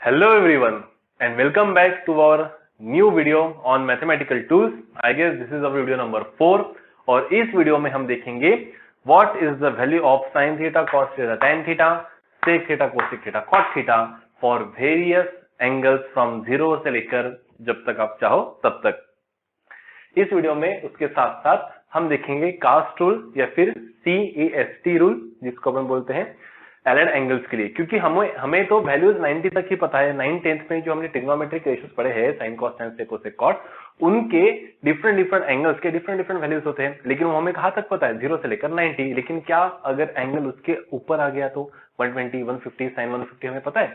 Hello everyone and welcome back to our new video on mathematical tools. I guess this is our video number 4 और इस video में हम देखेंगे what is the value of sin theta, cos theta, tan theta, sec theta, cosec theta, cot theta for various angles from 0 से लेकर जब तक आप चाहो तब तक। इस वीडियो में उसके साथ साथ हम देखेंगे कास्ट रूल या फिर CAST रूल जिसको अपन बोलते हैं एलाइड एंगल्स के लिए, क्योंकि हमें तो वैल्यूज 90 तक ही पता है। 9th 10th में जो हमने ट्रिग्नोमेट्रिक रेशियोज पढ़े हैं sign cos tan sec cosec cot, उनके डिफरेंट एंगल्स के डिफरेंट वैल्यूज होते हैं, लेकिन वो हमें कहां तक पता है 0 से लेकर 90। लेकिन क्या अगर एंगल उसके ऊपर आ गया तो 120 150 साइन 150 हमें पता है।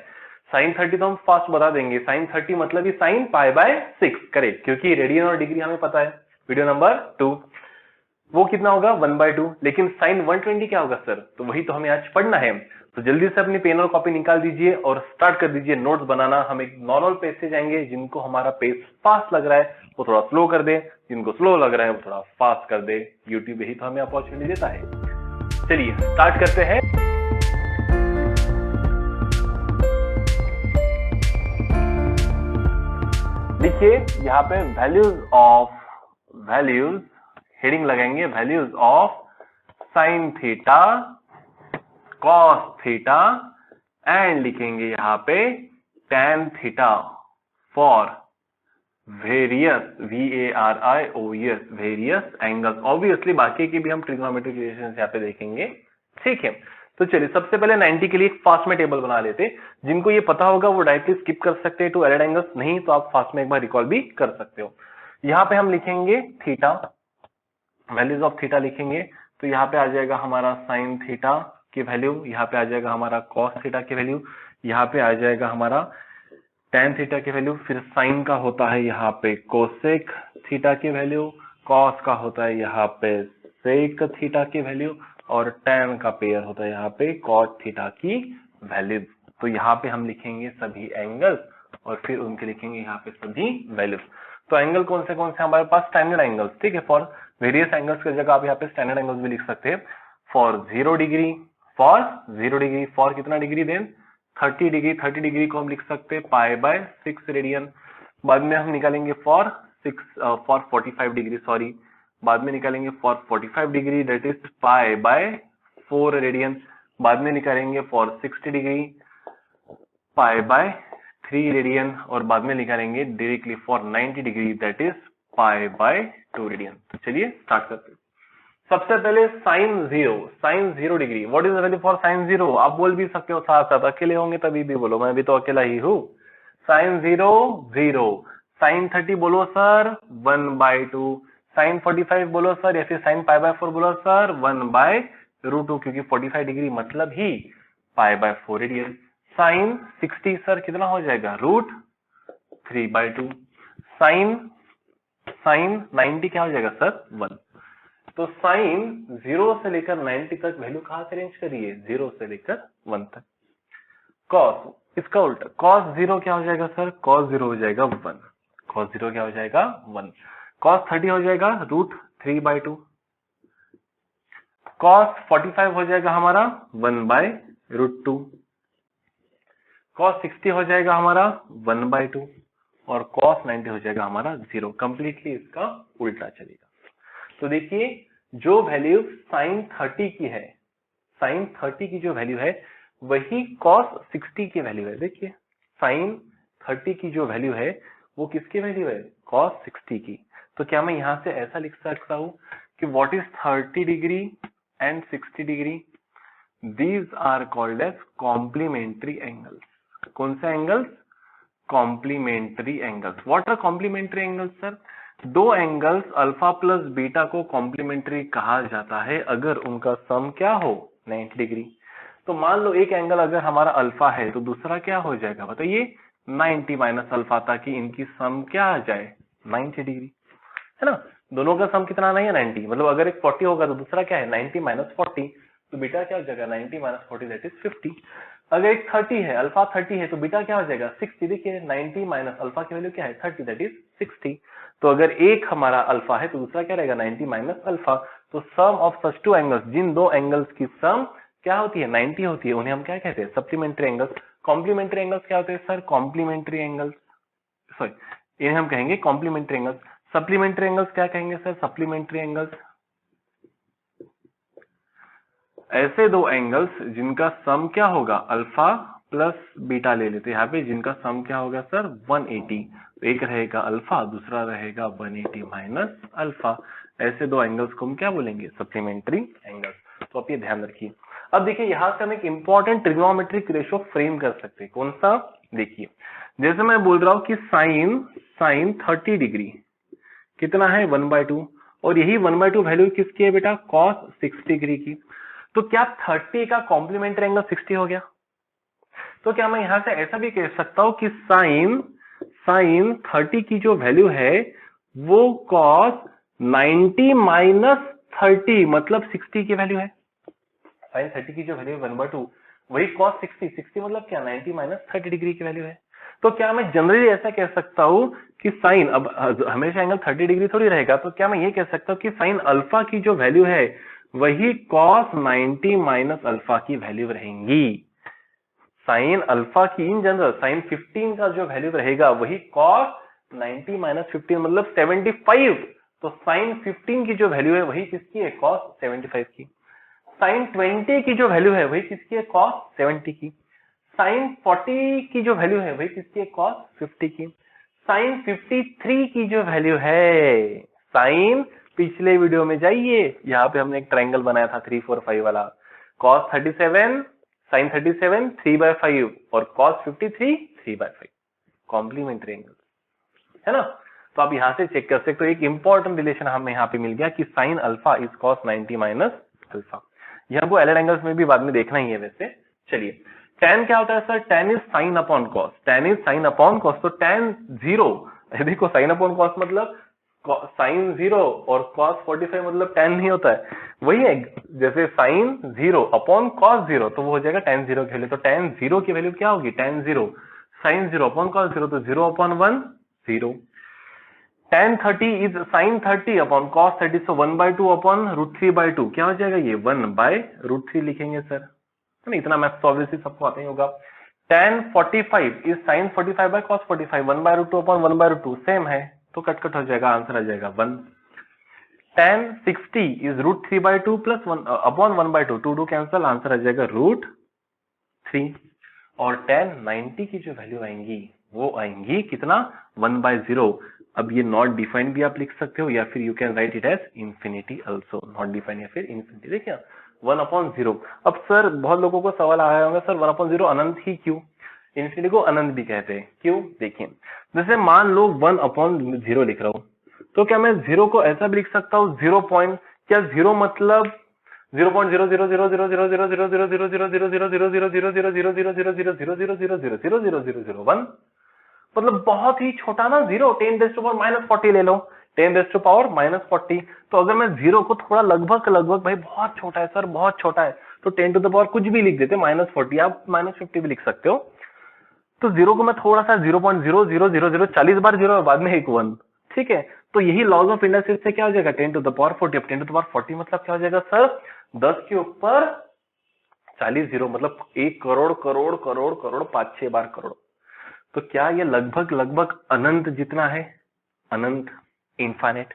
साइन 30 तो हम फास्ट बता देंगे, साइन 30 मतलब ही साइन π/6 करेक्ट, क्योंकि रेडियन और डिग्री हमें पता है। वीडियो नंबर 2 वो कितना होगा 1/2। लेकिन साइन 120 क्या होगा सर, तो वही तो हमें आज पढ़ना है। तो जल्दी से अपनी पेन और कॉपी निकाल दीजिए और स्टार्ट कर दीजिए नोट्स बनाना। हम एक नॉर्मल पेज से जाएंगे, जिनको हमारा पेज फास्ट लग रहा है वो थोड़ा स्लो कर दे, जिनको स्लो लग रहा है वो थोड़ा फास्ट कर दे। यूट्यूब यही तो हमें अपॉर्चुनिटी देता है। चलिए स्टार्ट करते हैं। देखिए यहाँ पे वैल्यूज हेडिंग लगाएंगे, values of sign theta, cos theta and लिखेंगे यहाँ पे tan theta for various VARIOUS various angles. Obviously बाकी की भी हम ट्रिग्नोमेट्रिक रिलेशंस यहाँ पे देखेंगे, ठीक है। तो चलिए सबसे पहले 90 के लिए एक फास्ट में टेबल बना लेते। जिनको ये पता होगा वो डायरेक्टली स्किप कर सकते हैं टू एलाइड एंगल्स, नहीं तो आप फास्ट में एक बार रिकॉल भी कर सकते हो। यहाँ पे हम लिखेंगे थीटा, वैल्यूज ऑफ थीटा लिखेंगे, तो यहाँ पे आ जाएगा हमारा साइन थीटा की वैल्यू, यहाँ पे आ जाएगा हमारा कॉस थीटा की वैल्यू, यहाँ पे आ जाएगा हमारा tan थीटा की वैल्यू, फिर साइन का होता है यहाँ पे कोसेक थीटा की वैल्यू, कॉस का होता है यहाँ पे सेक थीटा की वैल्यू और tan का पेयर होता है यहाँ पे कॉट थीटा की वैल्यू। तो यहाँ पे हम लिखेंगे सभी एंगल्स और फिर उनके लिखेंगे यहाँ पे सभी वैल्यूज। तो एंगल कौन से हमारे पास स्टैंडर्ड एंगल्स, ठीक है। फॉर वेरियस एंगल्स की जगह आप यहाँ पे स्टैंडर्ड एंगल्स भी लिख सकते हैं। फॉर 0 डिग्री, फॉर कितना डिग्री, देन 30 डिग्री को हम लिख सकते हैं π/6 रेडियन। बाद में हम निकालेंगे फॉर 45 डिग्री, सॉरी बाद में निकालेंगे for 45 degree that is π/4 radian. बाद में निकालेंगे फॉर 60 डिग्री π/3 रेडियन और बाद में निकालेंगे directly for 90 degree that is π/2 radian. तो चलिए स्टार्ट करते हैं। सबसे पहले sine 0 degree, what is the value for sine 0? आप बोल भी सकते हो साथ साथ, अकेले होंगे तभी भी बोलो, मैं भी तो अकेला ही हूँ। साइन 0 साइन 30 बोलो सर 1/2, साइन 45 बोलो सर या फिर साइन π/4 बोलो सर 1/√2, क्योंकि 45 डिग्री मतलब ही π/4 रेडियन। साइन 60 सर कितना हो जाएगा √3/2। साइन 90 क्या हो जाएगा सर 1। तो साइन 0 से लेकर 90 तक वैल्यू कहां से रेंज करिए, 0 से लेकर 1 तक। कॉस, इसका उल्टा कॉस 0 क्या हो जाएगा सर, कॉस 0 हो जाएगा 1, कॉस 0 क्या हो जाएगा 1। कॉस 30 हो जाएगा √3/2, कॉस 45 हो जाएगा हमारा 1/√2, कॉस 60 हो जाएगा हमारा 1/2 और कॉस 90 हो जाएगा हमारा 0। कंप्लीटली इसका उल्टा चलेगा। तो देखिए जो वैल्यू साइन 30 की है, साइन 30 की जो वैल्यू है वही कॉस 60 की वैल्यू है। देखिए साइन 30 की जो वैल्यू है वो किसकी वैल्यू है, कॉस 60 की। तो क्या मैं यहां से ऐसा लिख सकता हूं कि what is 30 degree and 60 degree, these are called as complementary angles. कौन से angles, complementary angles. What are complementary angles sir, दो एंगल्स अल्फा प्लस बीटा को कॉम्प्लीमेंट्री कहा जाता है अगर उनका सम क्या हो 90 डिग्री। तो मान लो एक एंगल अगर हमारा अल्फा है तो दूसरा क्या हो जाएगा बताइए 90 माइनस अल्फा, ताकि इनकी सम क्या आ जाए 90 डिग्री, है ना। दोनों का सम कितना आना है 90, मतलब अगर एक 40 होगा तो दूसरा क्या है 90 माइनस 40, तो बीटा क्या हो जाएगा 90 माइनस 40 दैट इज 50। अगर एक 30 है, अल्फा 30 है, तो बीटा क्या हो जाएगा 60। देखिए 90 माइनस अल्फा की वैल्यू क्या है 30 दैट इज 60। तो अगर एक हमारा अल्फा है तो दूसरा क्या रहेगा 90 माइनस अल्फा। तो सम ऑफ सच टू एंगल्स, जिन दो एंगल्स की सम क्या होती है 90 होती है, उन्हें हम क्या कहते हैं सप्लीमेंट्री एंगल्स। कॉम्प्लीमेंट्री एंगल्स क्या होते हैं सर? कॉम्प्लीमेंट्री एंगल्स, सॉरी इन्हें हम कहेंगे कॉम्प्लीमेंट्री एंगल्स। सप्लीमेंट्री एंगल्स क्या कहेंगे सर? सप्लीमेंट्री एंगल्स ऐसे दो एंगल्स जिनका सम क्या होगा? अल्फा प्लस बीटा ले लेते हैं यहाँ पे, जिनका सम क्या होगा सर? 180। तो एक रहेगा अल्फा, दूसरा रहेगा 180 माइनस अल्फा। ऐसे दो एंगल्स को हम क्या बोलेंगे? Supplementary angles. तो आप ये ध्यान रखिए। अब देखिए यहां से हम एक इंपॉर्टेंट ट्रिग्नोमेट्रिक रेशियो फ्रेम कर सकते हैं। कौन सा? देखिए जैसे मैं बोल रहा हूं कि साइन 30 डिग्री कितना है? 1/2। और यही 1/2 वैल्यू किसकी है बेटा? कॉस 6 डिग्री की। तो क्या 30 का कॉम्प्लीमेंट्री एंगल 60 हो गया? तो क्या मैं यहां से ऐसा भी कह सकता हूं कि साइन 30 की जो वैल्यू है वो कॉस 90 माइनस 30 मतलब 60 की वैल्यू है। साइन 30 की जो वैल्यू है 1/2 वही कॉस 60 मतलब क्या? 90 माइनस 30 डिग्री की वैल्यू है। तो क्या मैं जनरली ऐसा कह सकता हूं कि साइन, अब हमेशा एंगल 30 डिग्री थोड़ी रहेगा, तो क्या मैं ये कह सकता हूं कि साइन अल्फा की जो वैल्यू है वही कॉस 90 माइनस अल्फा की वैल्यू रहेंगी। साइन अल्फा की इन जनरल साइन 15 का जो वैल्यू रहेगा वही कॉस 90 माइनस 15 मतलब 75। तो साइन 15 की जो वैल्यू है वही किसकी है? कॉस 75 की। साइन 20 की जो वैल्यू है वही किसकी है? कॉस 70 की। साइन 40 की जो वैल्यू है वही किसकी है? कॉस 50 की। साइन 53 की जो वैल्यू है, साइन, पिछले वीडियो में जाइए, यहाँ पे हमने एक ट्रायंगल बनाया था 3 4 5 वाला, कॉस 37 साइन 37 3/5 और कॉस 53 3/5 कॉम्प्लीमेंट्री एंगल है ना। तो आप यहां से चेक कर सकते हो, एक इंपॉर्टेंट रिलेशन हमें यहाँ पे मिल गया कि sine alpha is cos 90 minus alpha. ये हमको एलएड एंगल्स में भी बाद में देखना ही है वैसे। चलिए tan क्या होता है sir? tan is sine upon cos, tan is sine upon cos. तो tan 0, देखो साइन अपॉन कॉस मतलब साइन 0 और cos 45 मतलब tan नहीं होता है, वही है जैसे साइन 0 अपॉन cos 0 तो वो हो जाएगा tan 0 की वैल्यू। तो tan 0 की वैल्यू क्या होगी? tan 0 साइन 0 अपॉन cos 0 तो 0 upon 1 0। tan 30 is sine 30 upon cos 30 so 1/2 upon √3/2 क्या हो जाएगा? ये 1/√3 लिखेंगे सर, है ना। इतना मैथ तो ऑब्वियसली सबको आता ही होगा। tan 45 is sine 45 by cos 45 1/√2 upon 1/√2 same है, तो कट हो जाएगा, आंसर आ जाएगा 1। tan 60 is √3/2 plus 1 upon 1/2 2 cancel, answer आ जाएगा √3। और tan 90 की जो वैल्यू आएंगी वो आएंगी कितना? 1/0। अब ये नॉट डिफाइंड भी आप लिख सकते हो या फिर you can write it as infinity also, not defined या फिर इंफिनिटी। देखिए 1/0। अब सर बहुत लोगों को सवाल आया होगा सर 1/0 अनंत ही क्यों? इंफिनिटी को अनंत भी कहते हैं, क्यों? देखिए जैसे मान लो 1/0 लिख रहा हूं, तो क्या मैं 0 को ऐसा भी लिख सकता हूँ 0 पॉइंट, क्या 0 मतलब 0.0000000000000000000000000000001 मतलब बहुत ही छोटा ना 0, 10⁻⁻40 ले लो, 10⁻⁻40। तो अगर मैं 0 को थोड़ा लगभग भाई बहुत छोटा है सर, बहुत छोटा है, तो 10⁻⁻ कुछ भी लिख देते -40, आप -50 भी लिख सकते हो। तो 0 को मैं थोड़ा सा 0.00000 40 बार 0 बाद में एक 1, ठीक है। तो यही लॉज ऑफ इंडक्शन से क्या हो जाएगा? 10⁻40। अब 10⁻40 मतलब क्या हो जाएगा सर? 10 के ऊपर 40 0 मतलब 1 करोड़ करोड़ करोड़ करोड़ 5-6 बार करोड़। तो क्या ये लगभग अनंत जितना है? अनंत, इनफाइनाइट।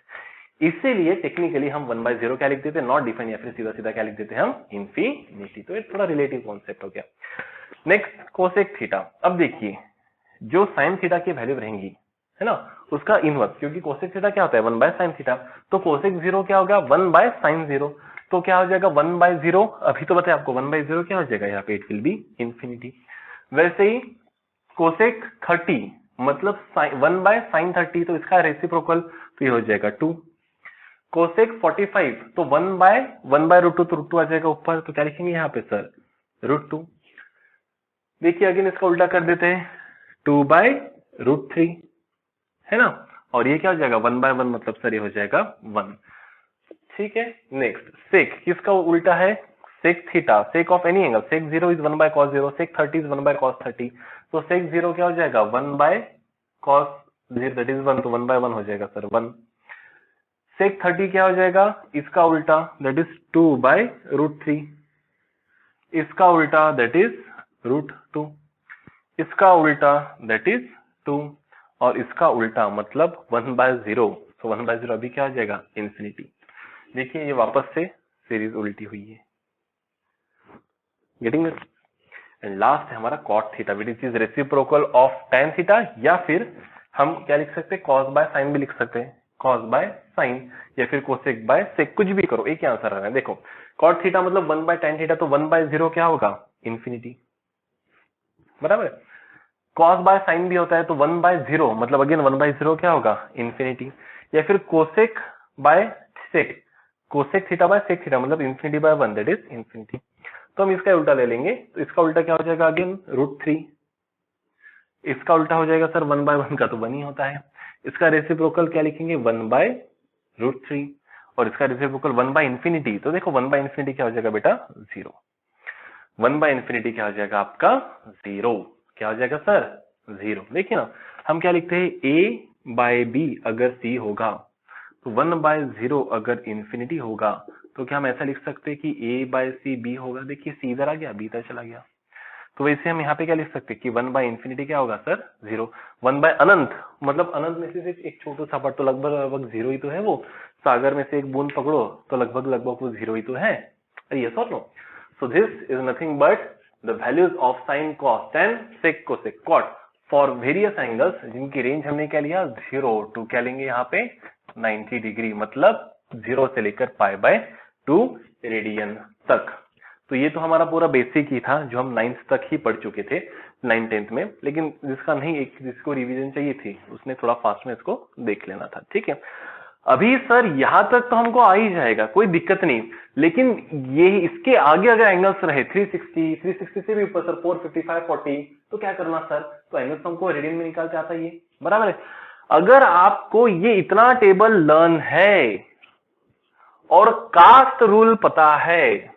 इसीलिए टेक्निकली हम 1/0 क्या लिख देते हैं? नॉट डिफाइंड, या फिर सीधा सीधा क्या लिख देते हैं हम? इंफिनिटी। तो ये थोड़ा रिलेटिव कॉन्सेप्ट हो गया। Next cosec theta. अब देखिए जो साइन थीटा की वैल्यू रहेंगी, है ना, उसका इनवर्स, क्योंकि कोसेक थीटा क्या होता है? 1/sin theta. तो कोसेक 0 क्या होगा? 1/sin 0। तो क्या हो जाएगा? 1/0। अभी तो बताया आपको 1/0 क्या हो जाएगा यहाँ पे? It will be infinity. वैसे ही कोसेक 30 मतलब 1/sin 30, तो इसका रेसिप्रोकल तो ये हो जाएगा 2। कोसेक 45 तो 1/√2 तो √2 आ जाएगा ऊपर, तो क्या लिखेंगे यहाँ पे सर? √2। देखिए अगेन इसका उल्टा कर देते हैं, 2/√3, है ना। और ये क्या हो जाएगा? 1/1 मतलब सर ये हो जाएगा 1, ठीक है। नेक्स्ट सेक किसका उल्टा है? Sec theta, sec of any angle. Sec 0 is 1/cos 0, sec 30 is 1/cos 30। तो सेक 0 क्या हो जाएगा? 1/cos 0 दैट इज 1, तो 1/1 हो जाएगा सर 1। सेक 30 क्या हो जाएगा? इसका उल्टा दैट इज 2/√3, इसका उल्टा दैट इज √2। इसका उल्टा दैट इज 2 और इसका उल्टा मतलब 1/0। तो 1/0 अभी क्या हो जाएगा इंफिनिटी। देखिए ये वापस से सीरीज उल्टी हुई है। Getting it. एंड लास्ट है हमारा cot theta which is reciprocal of tan theta, या फिर हम क्या लिख सकते हैं cos बाय साइन भी लिख सकते हैं, cos बाय साइन या फिर कोसेक बाय सेक, कुछ भी करो एक ही आंसर आ रहा है। देखो cot थीटा मतलब 1/tan थीटा, तो 1/0 क्या होगा इंफिनिटी, बराबर है। cos बाय साइन भी होता है तो 1/0 मतलब अगेन 1/0 क्या होगा इंफिनिटी, या फिर cosec by sec, cosec theta by sec theta मतलब infinity by 1 that is infinity. तो हम इसका उल्टा ले लेंगे, तो इसका उल्टा क्या हो जाएगा अगेन √3। इसका उल्टा हो जाएगा सर 1/1 का तो 1 ही होता है। इसका रेसिप्रोकल क्या लिखेंगे 1/√3 और इसका रेसिप्रोकल 1/इंफिनिटी। तो देखो 1/इंफिनिटी क्या हो जाएगा बेटा 0। 1/इंफिनिटी क्या हो जाएगा आपका 0, क्या हो जाएगा सर 0। देखिए ना हम क्या लिखते हैं a/b अगर c होगा तो 1/0 अगर इंफिनिटी होगा तो क्या हम ऐसा लिख सकते हैं कि a/c b होगा। देखिए c इधर आ गया b इधर चला गया, तो वैसे हम यहाँ पे क्या लिख सकते हैं कि 1/इंफिनिटी क्या होगा सर 0। 1/अनंत मतलब अनंत में से सिर्फ एक छोटा सा पार्ट, तो लगभग लगभग 0 ही तो है वो। सागर में से एक बूंद पकड़ो तो लगभग लगभग वो 0 ही तो है। यस और no. So this is nothing but the values of sine cos tan sec cosec cot for various angles जिनकी रेंज हमने क्या लिया 0 टू क्या लेंगे यहाँ पे 90 डिग्री, मतलब 0 से लेकर π/2 रेडियन तक। तो ये तो हमारा पूरा बेसिक ही था जो हम 9th तक ही पढ़ चुके थे 9th 10th में, लेकिन जिसका नहीं एक जिसको रिवीजन चाहिए थी उसने थोड़ा फास्ट में इसको देख लेना था। ठीक है, अभी सर यहां तक तो हमको आ ही जाएगा, कोई दिक्कत नहीं, लेकिन ये इसके आगे अगर एंगल्स रहे 360 से भी ऊपर सर 455 40 तो क्या करना सर, तो एंगल्स हमको रेडियन में निकाल के आता है ये, बराबर है। अगर आपको ये इतना टेबल लर्न है और कास्ट रूल पता है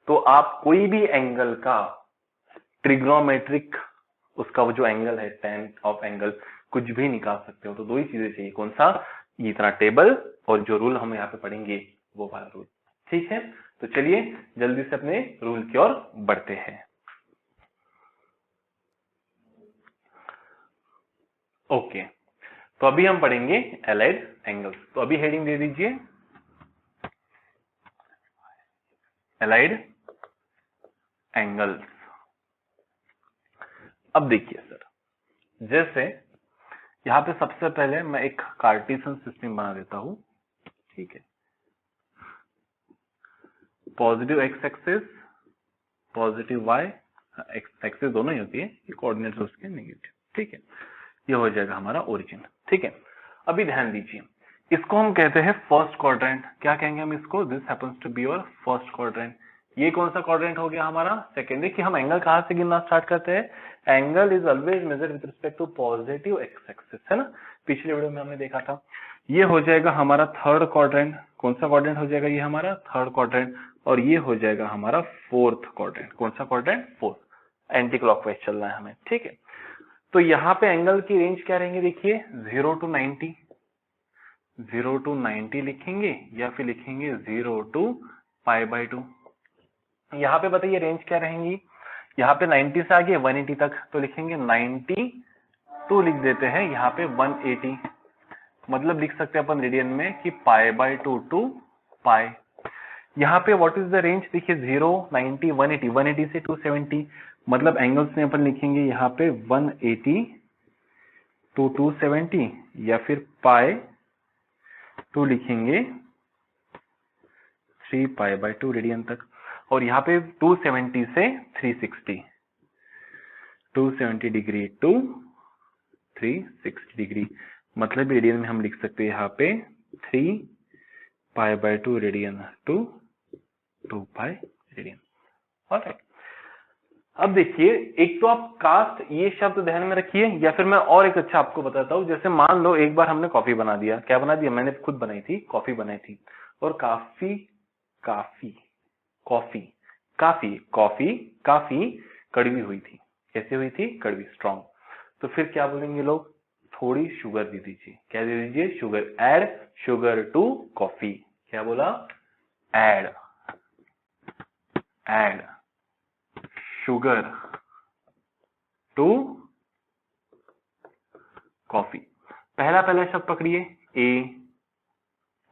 तो आप कोई भी एंगल का ट्रिग्नोमेट्रिक उसका वो जो एंगल है tan ऑफ एंगल कुछ भी निकाल सकते हो। तो दो ही चीजें चाहिए, कौन सा, ये इतना टेबल और जो रूल हम यहाँ पे पढ़ेंगे वो वाला रूल। ठीक है, तो चलिए जल्दी से अपने रूल की ओर बढ़ते हैं। ओके, तो अभी हम पढ़ेंगे एलाइड एंगल्स। तो अभी हेडिंग दे दीजिए एलाइड एंगल्स। अब देखिए सर, जैसे यहां पे सबसे पहले मैं एक कार्टेशियन सिस्टम बना देता हूं। ठीक है, positive x axis positive y axis दोनों ही होती है, ये कोऑर्डिनेट्स उसके नेगेटिव। ठीक है, ये हो जाएगा हमारा ओरिजिन। ठीक है, अभी ध्यान दीजिए, इसको हम कहते हैं फर्स्ट क्वाड्रेंट। क्या कहेंगे हम इसको, this happens to be your first quadrant. ये कौन सा क्वाड्रेंट हो गया हमारा सेकेंड। देखिए हम एंगल कहां से गिनना स्टार्ट करते हैं, angle is always measured with respect to positive x axis, है ना, पिछले वीडियो में हमने देखा था। ये हो जाएगा हमारा थर्ड क्वाड्रेंट। कौन सा क्वाड्रेंट हो जाएगा, ये हमारा थर्ड क्वाड्रेंट। और ये हो जाएगा हमारा फोर्थ क्वाड्रेंट। कौन सा क्वाड्रेंट, फोर्थ। एंटी क्लॉकवाइज चलना है हमें। ठीक है, तो यहाँ पे एंगल की रेंज क्या रहेंगे, देखिए 0 to 90, 0 to 90 लिखेंगे या फिर लिखेंगे 0 to π/2। यहाँ पे बताइए रेंज क्या रहेंगी, यहाँ पे 90 से आगे 180 तक, तो लिखेंगे 90 to लिख देते हैं यहाँ पे 180, मतलब लिख सकते हैं अपन रेडियन में कि π/2 to π। यहाँ पे व्हाट इज द रेंज, देखिए 0 90 180, 180 से 270, मतलब एंगल्स में अपन लिखेंगे यहाँ पे 180 to 270 या फिर π/2 लिखेंगे 3π/2 रेडियन तक। और यहाँ पे 270 से 360, 270 डिग्री टू 360 डिग्री, मतलब रेडियन में हम लिख सकते हैं यहाँ पे 3π/2 रेडियन टू 2π रेडियन। ऑलराइट, अब देखिए एक तो आप कास्ट ये शब्द ध्यान में रखिए, या फिर मैं और एक अच्छा आपको बताता हूं। जैसे मान लो एक बार हमने कॉफी बना दिया, क्या बना दिया, मैंने खुद बनाई थी, कॉफी बनाई थी, और काफी काफी कॉफी काफी कॉफी काफी कड़वी हुई थी। कैसे हुई थी, कड़वी, स्ट्रॉन्ग। तो फिर क्या बोलेंगे लोग, थोड़ी शुगर दे दीजिए। क्या दे दीजिए, sugar. Add sugar to coffee. क्या बोला, एड शुगर टू कॉफी। पहला शब्द पकड़िए,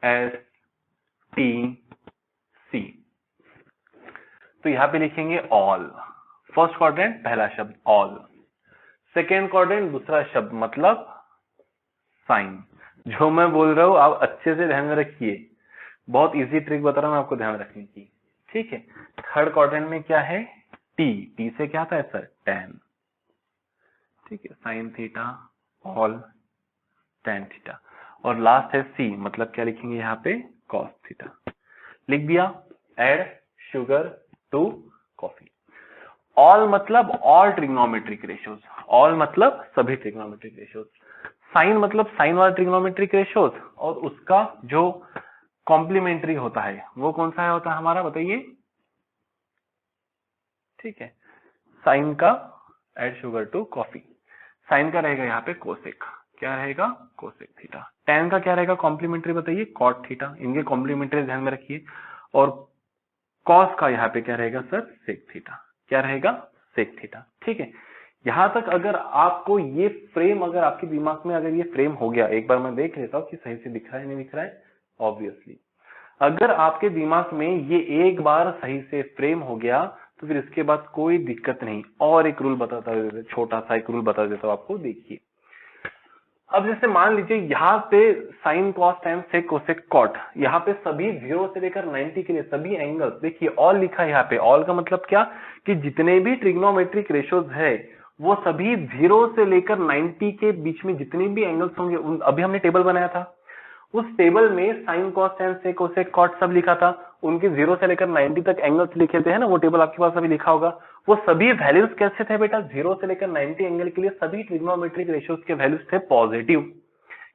ASTC, तो यहां पे लिखेंगे ऑल। फर्स्ट क्वाड्रेंट पहला शब्द ऑल, सेकेंड क्वाड्रेंट दूसरा शब्द मतलब साइन। जो मैं बोल रहा हूं आप अच्छे से ध्यान में रखिए, बहुत इजी ट्रिक बता रहा हूं आपको ध्यान रखने की, ठीक है। थर्ड क्वाड्रेंट में क्या है, टी से क्या आता है सर, टैन, ठीक है, sine theta all tan theta. और लास्ट है सी, मतलब क्या लिखेंगे यहाँ पे, कॉस थीटा। लिख दिया, add sugar to coffee. All मतलब ऑल ट्रिग्नोमेट्रिक रेशियोज, ऑल मतलब सभी ट्रिग्नोमेट्रिक रेशियोज। साइन मतलब साइन वाला ट्रिग्नोमेट्रिक रेशियोज, और उसका जो कॉम्प्लीमेंट्री होता है वो कौन सा होता है हमारा, बताइए, ठीक है, साइन का add sugar to coffee. Sine का रहेगा यहाँ पे कोसेक, क्या रहेगा, कोसेक थीटा। टैन का क्या रहेगा कॉम्प्लीमेंट्री, बताइए, कॉट थीटा। इनके कॉम्प्लीमेंट्री ध्यान में रखिए। और कॉस का यहाँ पे क्या रहेगा सर, सेक थीटा, क्या रहेगा, सेक थीटा, ठीक है। यहां तक अगर आपको ये फ्रेम, अगर आपके दिमाग में अगर ये फ्रेम हो गया, एक बार मैं देख लेता हूं कि सही से दिख रहा है नहीं दिख रहा है। ऑब्वियसली अगर आपके दिमाग में ये एक बार सही से फ्रेम हो गया तो फिर इसके बाद कोई दिक्कत नहीं। और एक रूल बताता हूं, छोटा सा एक रूल बता देता हूं आपको, देखिए। अब जैसे मान लीजिए यहाँ पे sine cos tan sec cosec cot, यहाँ पे सभी 0 से लेकर 90 के लिए सभी एंगल्स, देखिए ऑल लिखा है यहाँ पे। ऑल का मतलब क्या, कि जितने भी ट्रिग्नोमेट्रिक रेशियोज है वो सभी 0 से लेकर 90 के बीच में जितने भी एंगल्स होंगे, अभी हमने टेबल बनाया था, उस टेबल में sine cos tan sec cosec cot सब लिखा था। उनके 0 से लेकर 90 तक एंगल्स लिखे थे, है ना, वो टेबल आपके पास अभी लिखा होगा। वो सभी वैल्यूज कैसे थे बेटा, 0 से लेकर 90 एंगल के लिए सभी ट्रिग्नोमेट्रिक रेशियोज के वैल्यूज थे पॉजिटिव।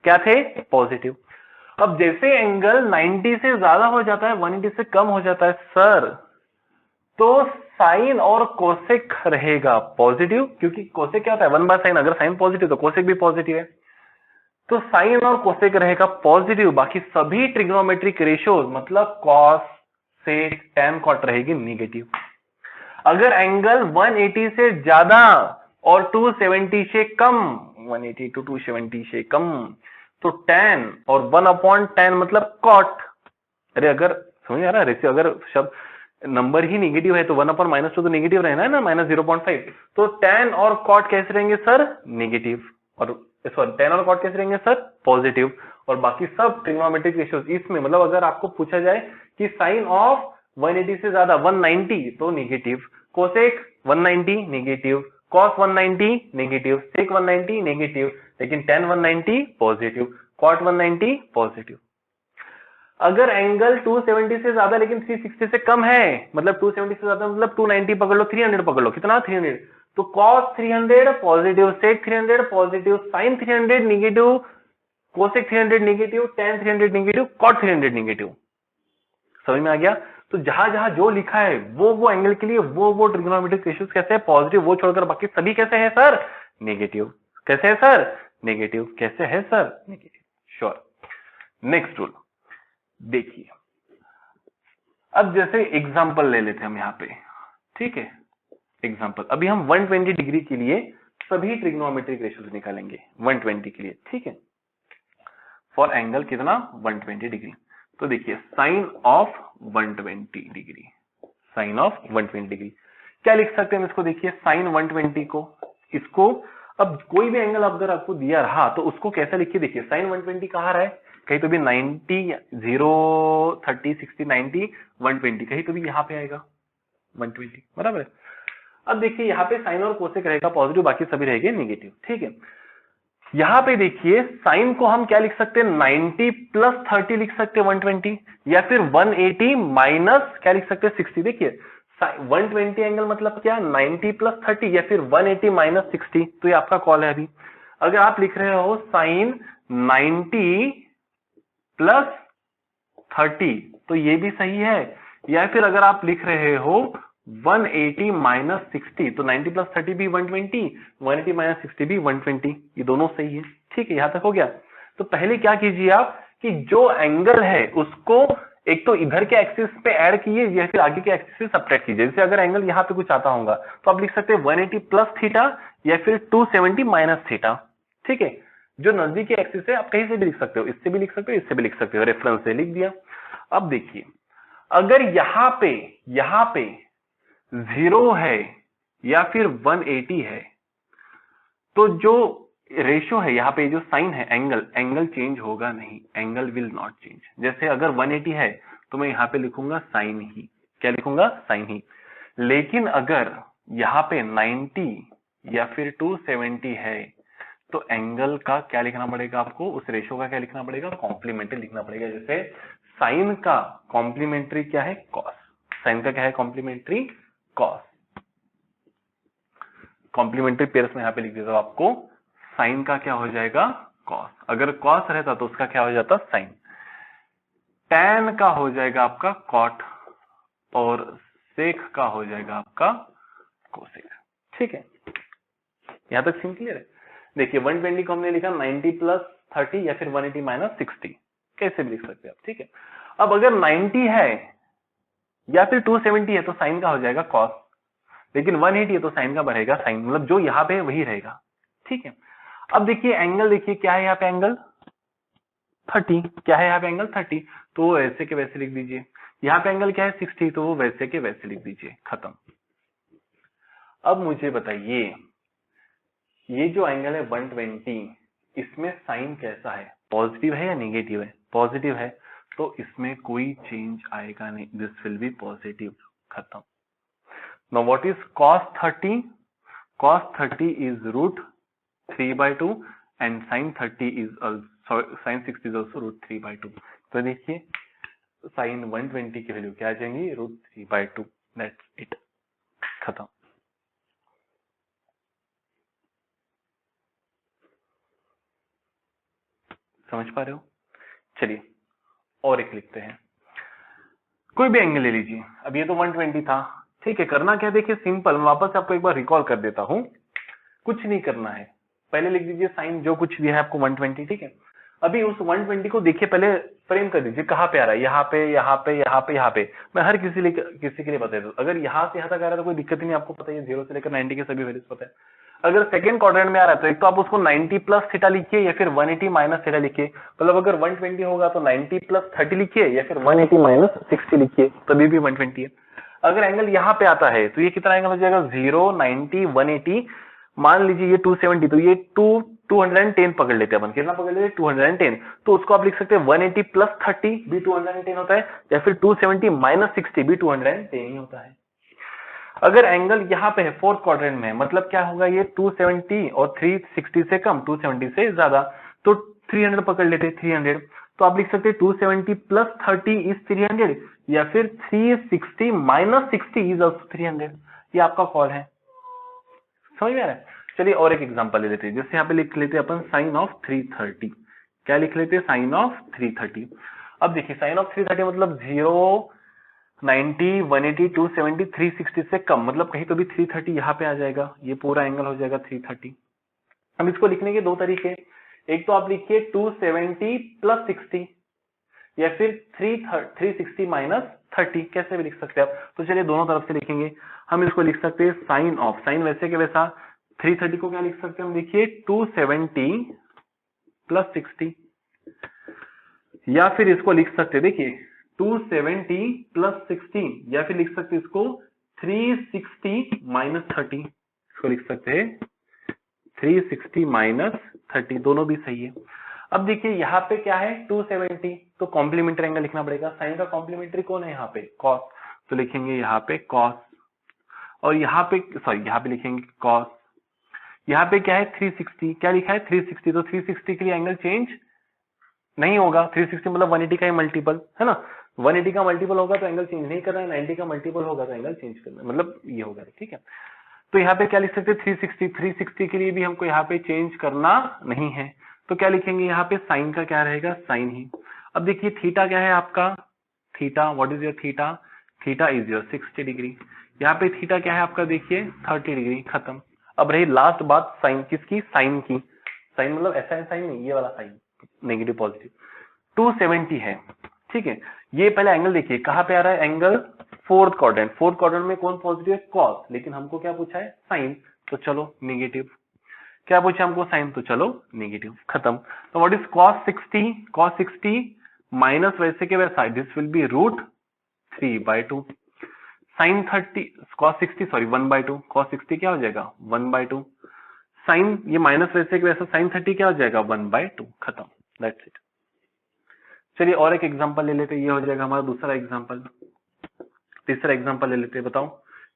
क्या थे, पॉजिटिव। अब जैसे एंगल 90 से ज्यादा हो जाता है, 180 से कम हो जाता है सर, तो साइन और कोसेक रहेगा पॉजिटिव, क्योंकि कोसेक क्या होता है, 1/sin। अगर साइन पॉजिटिव तो कोसेक भी पॉजिटिव है, तो साइन और कोसेक रहेगा पॉजिटिव। बाकी सभी ट्रिग्नोमेट्रिक रेशियोज मतलब कॉस सेक टैन कॉट रहेगी निगेटिव। अगर एंगल 180 से ज्यादा और 270 से कम, 180 to 270 से कम, तो टैन और 1/tan मतलब कॉट। अरे अगर समझ आ रहा है, अगर शब्द नंबर ही निगेटिव है तो 1/-2 तो निगेटिव रहना है ना, -0.5। तो टैन और कॉट कैसे रहेंगे सर, निगेटिव। और सॉरी, टैन और कॉट कैसे रहेंगे सर, पॉजिटिव। और बाकी सब ट्रिग्नोमेट्रिक रेशियोज इसमें, मतलब अगर आपको पूछा जाए कि साइन ऑफ 180 से ज्यादा 190 तो negative, cosec 190 negative, cos 190 negative, sec 190 negative, लेकिन tan 190 पॉजिटिव, कॉट 190 पॉजिटिव। अगर एंगल 270 से ज्यादा लेकिन 360 से कम है, मतलब 270 से ज्यादा मतलब 290 पकड़ लो, 300 पकड़ लो, कितना 300, तो cos 300 positive, sec 300 positive, sine 300 negative, cosec 300 negative, tan 300 negative, cot 300 negative. समझ में आ गया। तो जहां जहां जो लिखा है वो एंगल के लिए वो ट्रिग्नोमेट्रिक रेशियोज कैसे है, पॉजिटिव, वो छोड़कर बाकी सभी कैसे है सर, नेगेटिव। कैसे है सर, नेगेटिव। कैसे है sir, negative. Sure. Next rule देखिए, अब जैसे एग्जांपल ले लेते हैं हम यहाँ पे, ठीक है। एग्जांपल, अभी हम 120 डिग्री के लिए सभी ट्रिग्नोमेट्रिक रेशियोज निकालेंगे 120 के लिए, ठीक है। फॉर एंगल कितना, 120 डिग्री। तो देखिए sine of 120 degree, sine of 120 degree क्या लिख सकते हैं इसको, देखिए साइन 120 को, इसको अब कोई भी एंगल अगर आपको दिया रहा तो उसको कैसे लिखिए, देखिए साइन 120 कहाँ रहा है, कहीं तो भी 90, 0, 30, 60, 90, 120, कहीं तो भी यहाँ पे आएगा 120, बराबर है। अब देखिए यहाँ पे साइन और कोसेक रहेगा पॉजिटिव, बाकी सभी रहेंगे नेगेटिव, ठीक है। यहां पे देखिए साइन को हम क्या लिख सकते हैं, 90 + 30 लिख सकते हैं 120, या फिर 180 माइनस क्या लिख सकते हैं 60। देखिए 120 एंगल मतलब क्या, 90 + 30 या फिर 180 माइनस 60, तो ये आपका कॉल है। अभी अगर आप लिख रहे हो साइन 90 + 30 तो ये भी सही है, या फिर अगर आप लिख रहे हो 180 माइनस 60 तो 90 + 30 भी 120, 180 माइनस 60 भी 120, ये दोनों सही है, ठीक है। यहां तक हो गया। तो पहले क्या कीजिए आप कि जो एंगल है उसको एक तो इधर के एक्सिस पे ऐड कीजिए या फिर आगे के एक्सिस से सब्ट्रैक्ट कीजिए। जैसे अगर एंगल यहाँ पे कुछ आता होगा तो आप लिख सकते हैं 180 + थीटा या फिर 270 माइनस थीटा। ठीक है, जो नजदीकी एक्सिस है आप कहीं से भी लिख सकते हो, इससे भी लिख सकते हो, इससे भी लिख सकते हो, रेफरेंस से लिख दिया। अब देखिए अगर यहां पे 0 है या फिर 180 है तो जो रेशियो है यहाँ पे, जो साइन है, एंगल चेंज होगा नहीं, एंगल विल नॉट चेंज। जैसे अगर 180 है तो मैं यहाँ पे लिखूंगा साइन ही, क्या लिखूंगा, साइन ही। लेकिन अगर यहाँ पे 90 या फिर 270 है तो एंगल का क्या लिखना पड़ेगा आपको, उस रेशियो का क्या लिखना पड़ेगा, कॉम्प्लीमेंट्री लिखना पड़ेगा। जैसे साइन का कॉम्प्लीमेंट्री क्या है, कॉस। साइन का क्या है, कॉम्प्लीमेंट्री कॉस। कॉम्प्लीमेंट्री पेयर्स में यहाँ पे लिख देता हूं आपको, साइन का क्या हो जाएगा, कॉस। अगर कॉस रहता तो उसका क्या हो जाता, साइन। टैन का हो जाएगा आपका कॉट और सेक का हो जाएगा आपका कोसेक। ठीक है, यहां तक सीन क्लियर है। देखिए 120 को हमने लिखा 90 प्लस 30 या फिर 180 माइनस 60, कैसे भी लिख सकते हैं आप। ठीक है, अब अगर 90 है या फिर 270 है तो साइन का हो जाएगा कॉस, लेकिन 180 है तो साइन का बढ़ेगा साइन, मतलब जो यहाँ पे है वही रहेगा। ठीक है, अब देखिए एंगल, देखिए क्या है यहाँ पे एंगल 30, क्या है यहाँ पे एंगल 30, तो वैसे के वैसे लिख दीजिए। यहाँ पे एंगल क्या है 60, तो वो वैसे के वैसे लिख दीजिए, खत्म। अब मुझे बताइए ये जो एंगल है 120, इसमें साइन कैसा है, पॉजिटिव है या नेगेटिव है, पॉजिटिव है, तो इसमें कोई चेंज आएगा नहीं, दिस विल बी पॉजिटिव, खत्म। Now what is cos 30? cos 30 is √3/2 and sin 30 is also, sin 60 is also √3/2। तो देखिए sin 120 की वैल्यू क्या आ जाएंगी, √3/2, दैट्स इट, खत्म। समझ पा रहे हो? चलिए और एक लिखते हैं, कोई भी एंगल ले लीजिए। अब ये तो 120 था, ठीक है, करना क्या, देखिए सिंपल, मैं वापस आपको एक बार रिकॉल कर देता हूं, कुछ नहीं करना है, पहले लिख दीजिए साइन जो कुछ दिया है आपको 120। ठीक है, अभी उस 120 को देखिए, पहले फ्रेम कर दीजिए, कहां पे आ रहा है, यहाँ पे, यहाँ पे, यहाँ पे, यहाँ पे। मैं हर किसी के लिए बता दूं, अगर यहाँ से यहाँ तक आ रहा है तो कोई दिक्कत ही नहीं, आपको पता है 0 से लेकर 90 के सभी वैल्यूज पता है। अगर सेकंड क्वाड्रेंट में आ रहा है तो एक तो आप उसको 90 प्लस थीटा लिखिए या फिर 180 माइनस थीटा लिखिए, मतलब अगर 120 होगा तो 90 प्लस 30 लिखिए या फिर 180 माइनस 60 लिखिए, तभी भी 120 है। अगर एंगल यहाँ पे आता है तो ये कितना एंगल हो जाएगा, 0, 90, 180, मान लीजिए ये 270, तो ये 210 पकड़ लेते हैं अपन, कितना पकड़ लेते हैं, 210, तो उसको आप लिख सकते हैं 180 प्लस 30 भी 210 होता है, या फिर 270 माइनस 60 भी 210 ही होता है। अगर एंगल यहाँ पे है फोर्थ क्वाड्रेंट में, मतलब क्या होगा, ये 270 और 360 से कम, 270 से ज्यादा, तो 300 पकड़ लेते हैं, 300, तो आप लिख सकते हैं 270 प्लस 30 इज 300, या फिर 360 माइनस 60 इज ऑल्सो 300। ये आपका कॉल है, समझ में आ रहा है? चलिए और एक एग्जांपल ले लेते हैं, जैसे यहाँ पे लिख लेते हैं अपन साइन ऑफ 330, क्या लिख लेते हैं, साइन ऑफ 330। अब देखिए साइन ऑफ 330 मतलब 0, 90, 180, 270, 360 से कम, मतलब कहीं तो भी 330 यहाँ पे आ जाएगा, ये पूरा एंगल हो जाएगा 330। अब इसको लिखने के दो तरीके, एक तो आप लिखिए 270 प्लस 60 या फिर 360 माइनस 30, कैसे भी लिख सकते हैं आप। तो चलिए दोनों तरफ से लिखेंगे, हम इसको लिख सकते हैं साइन ऑफ, साइन वैसे के वैसा, 330 को क्या लिख सकते हैं हम, देखिए 270 प्लस 60, या फिर इसको लिख सकते हैं, देखिए 270 प्लस 16, या फिर लिख सकते हैं इसको 360 माइनस 30, इसको लिख सकते हैं 360 माइनस 30, दोनों भी सही है। अब देखिए यहाँ पे क्या है 270, तो कॉम्प्लीमेंट्री एंगल लिखना पड़ेगा, साइन का कॉम्प्लीमेंट्री कौन है यहाँ पे, कॉस, तो लिखेंगे यहाँ पे कॉस, और यहाँ पे सॉरी यहाँ पे लिखेंगे कॉस, यहाँ पे क्या है 360, क्या लिखा है 360, तो 360 के लिए एंगल चेंज नहीं होगा, 360 मतलब 180 का ही मल्टीपल है ना, 180 का मल्टीपल होगा तो एंगल चेंज नहीं करना है, 90 का मल्टीपल होगा तो एंगल चेंज करना है, मतलब ये होगा, ठीक है। तो यहाँ पे क्या लिख सकते हैं 360 के लिए भी हमको यहाँ पे चेंज करना नहीं है, तो क्या लिखेंगे यहाँ पे साइन का क्या रहेगा, साइन ही। अब देखिए थीटा क्या है आपका, theta, what is your theta, theta is your 60 degree, यहाँ पे थीटा क्या है आपका, देखिए 30 डिग्री, खत्म। अब रही लास्ट बात साइन किसकी, साइन की, साइन मतलब ऐसा है साइन नहीं, ये वाला साइन, नेगेटिव पॉजिटिव, 270 है, ठीक है। ये पहले एंगल देखिए कहां पे आ रहा है angle, fourth quadrant, fourth quadrant में कौन पॉजिटिव है, कॉस, लेकिन हमको क्या पूछा है, साइन, तो चलो नेगेटिव। क्या पूछा हमको? साइन, तो चलो नेगेटिव, खत्म। तो what is cos 60? cos 60 minus वैसे के वैसा, this will be √3/2। Sine 30 cos 60 sorry 1/2, cos 60 क्या हो जाएगा 1/2। साइन ये माइनस वैसे के वैसा साइन 30 क्या हो जाएगा 1/2, खत्म, दैट्स इट। चलिए और एक एग्जांपल ले लेते हैं, ये हो जाएगा हमारा दूसरा एग्जांपल। तीसरा एग्जांपल ले लेते हैं, बताओ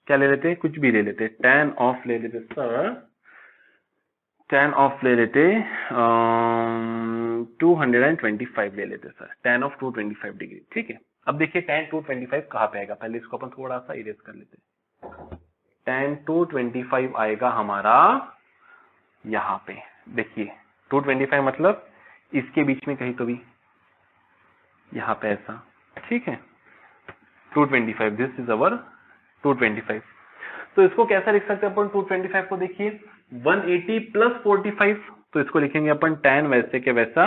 क्या ले लेते हैं? कुछ भी ले लेते हैं, tan ऑफ ले लेते सर, tan ऑफ ले लेते 225 ले लेते सर, tan ऑफ 225 डिग्री, ठीक है। अब देखिए tan 225 कहाँ पे आएगा, पहले इसको अपन थोड़ा सा इरेज कर लेते हैं। tan 225 आएगा हमारा यहाँ पे, देखिए 225 मतलब इसके बीच में कहीं तो भी, यहाँ पे ऐसा, ठीक है। 225, दिस इज अवर 225। तो इसको कैसा लिख सकते हैं अपन 225 को? देखिए 180 प्लस 45, तो इसको लिखेंगे अपन tan वैसे के वैसा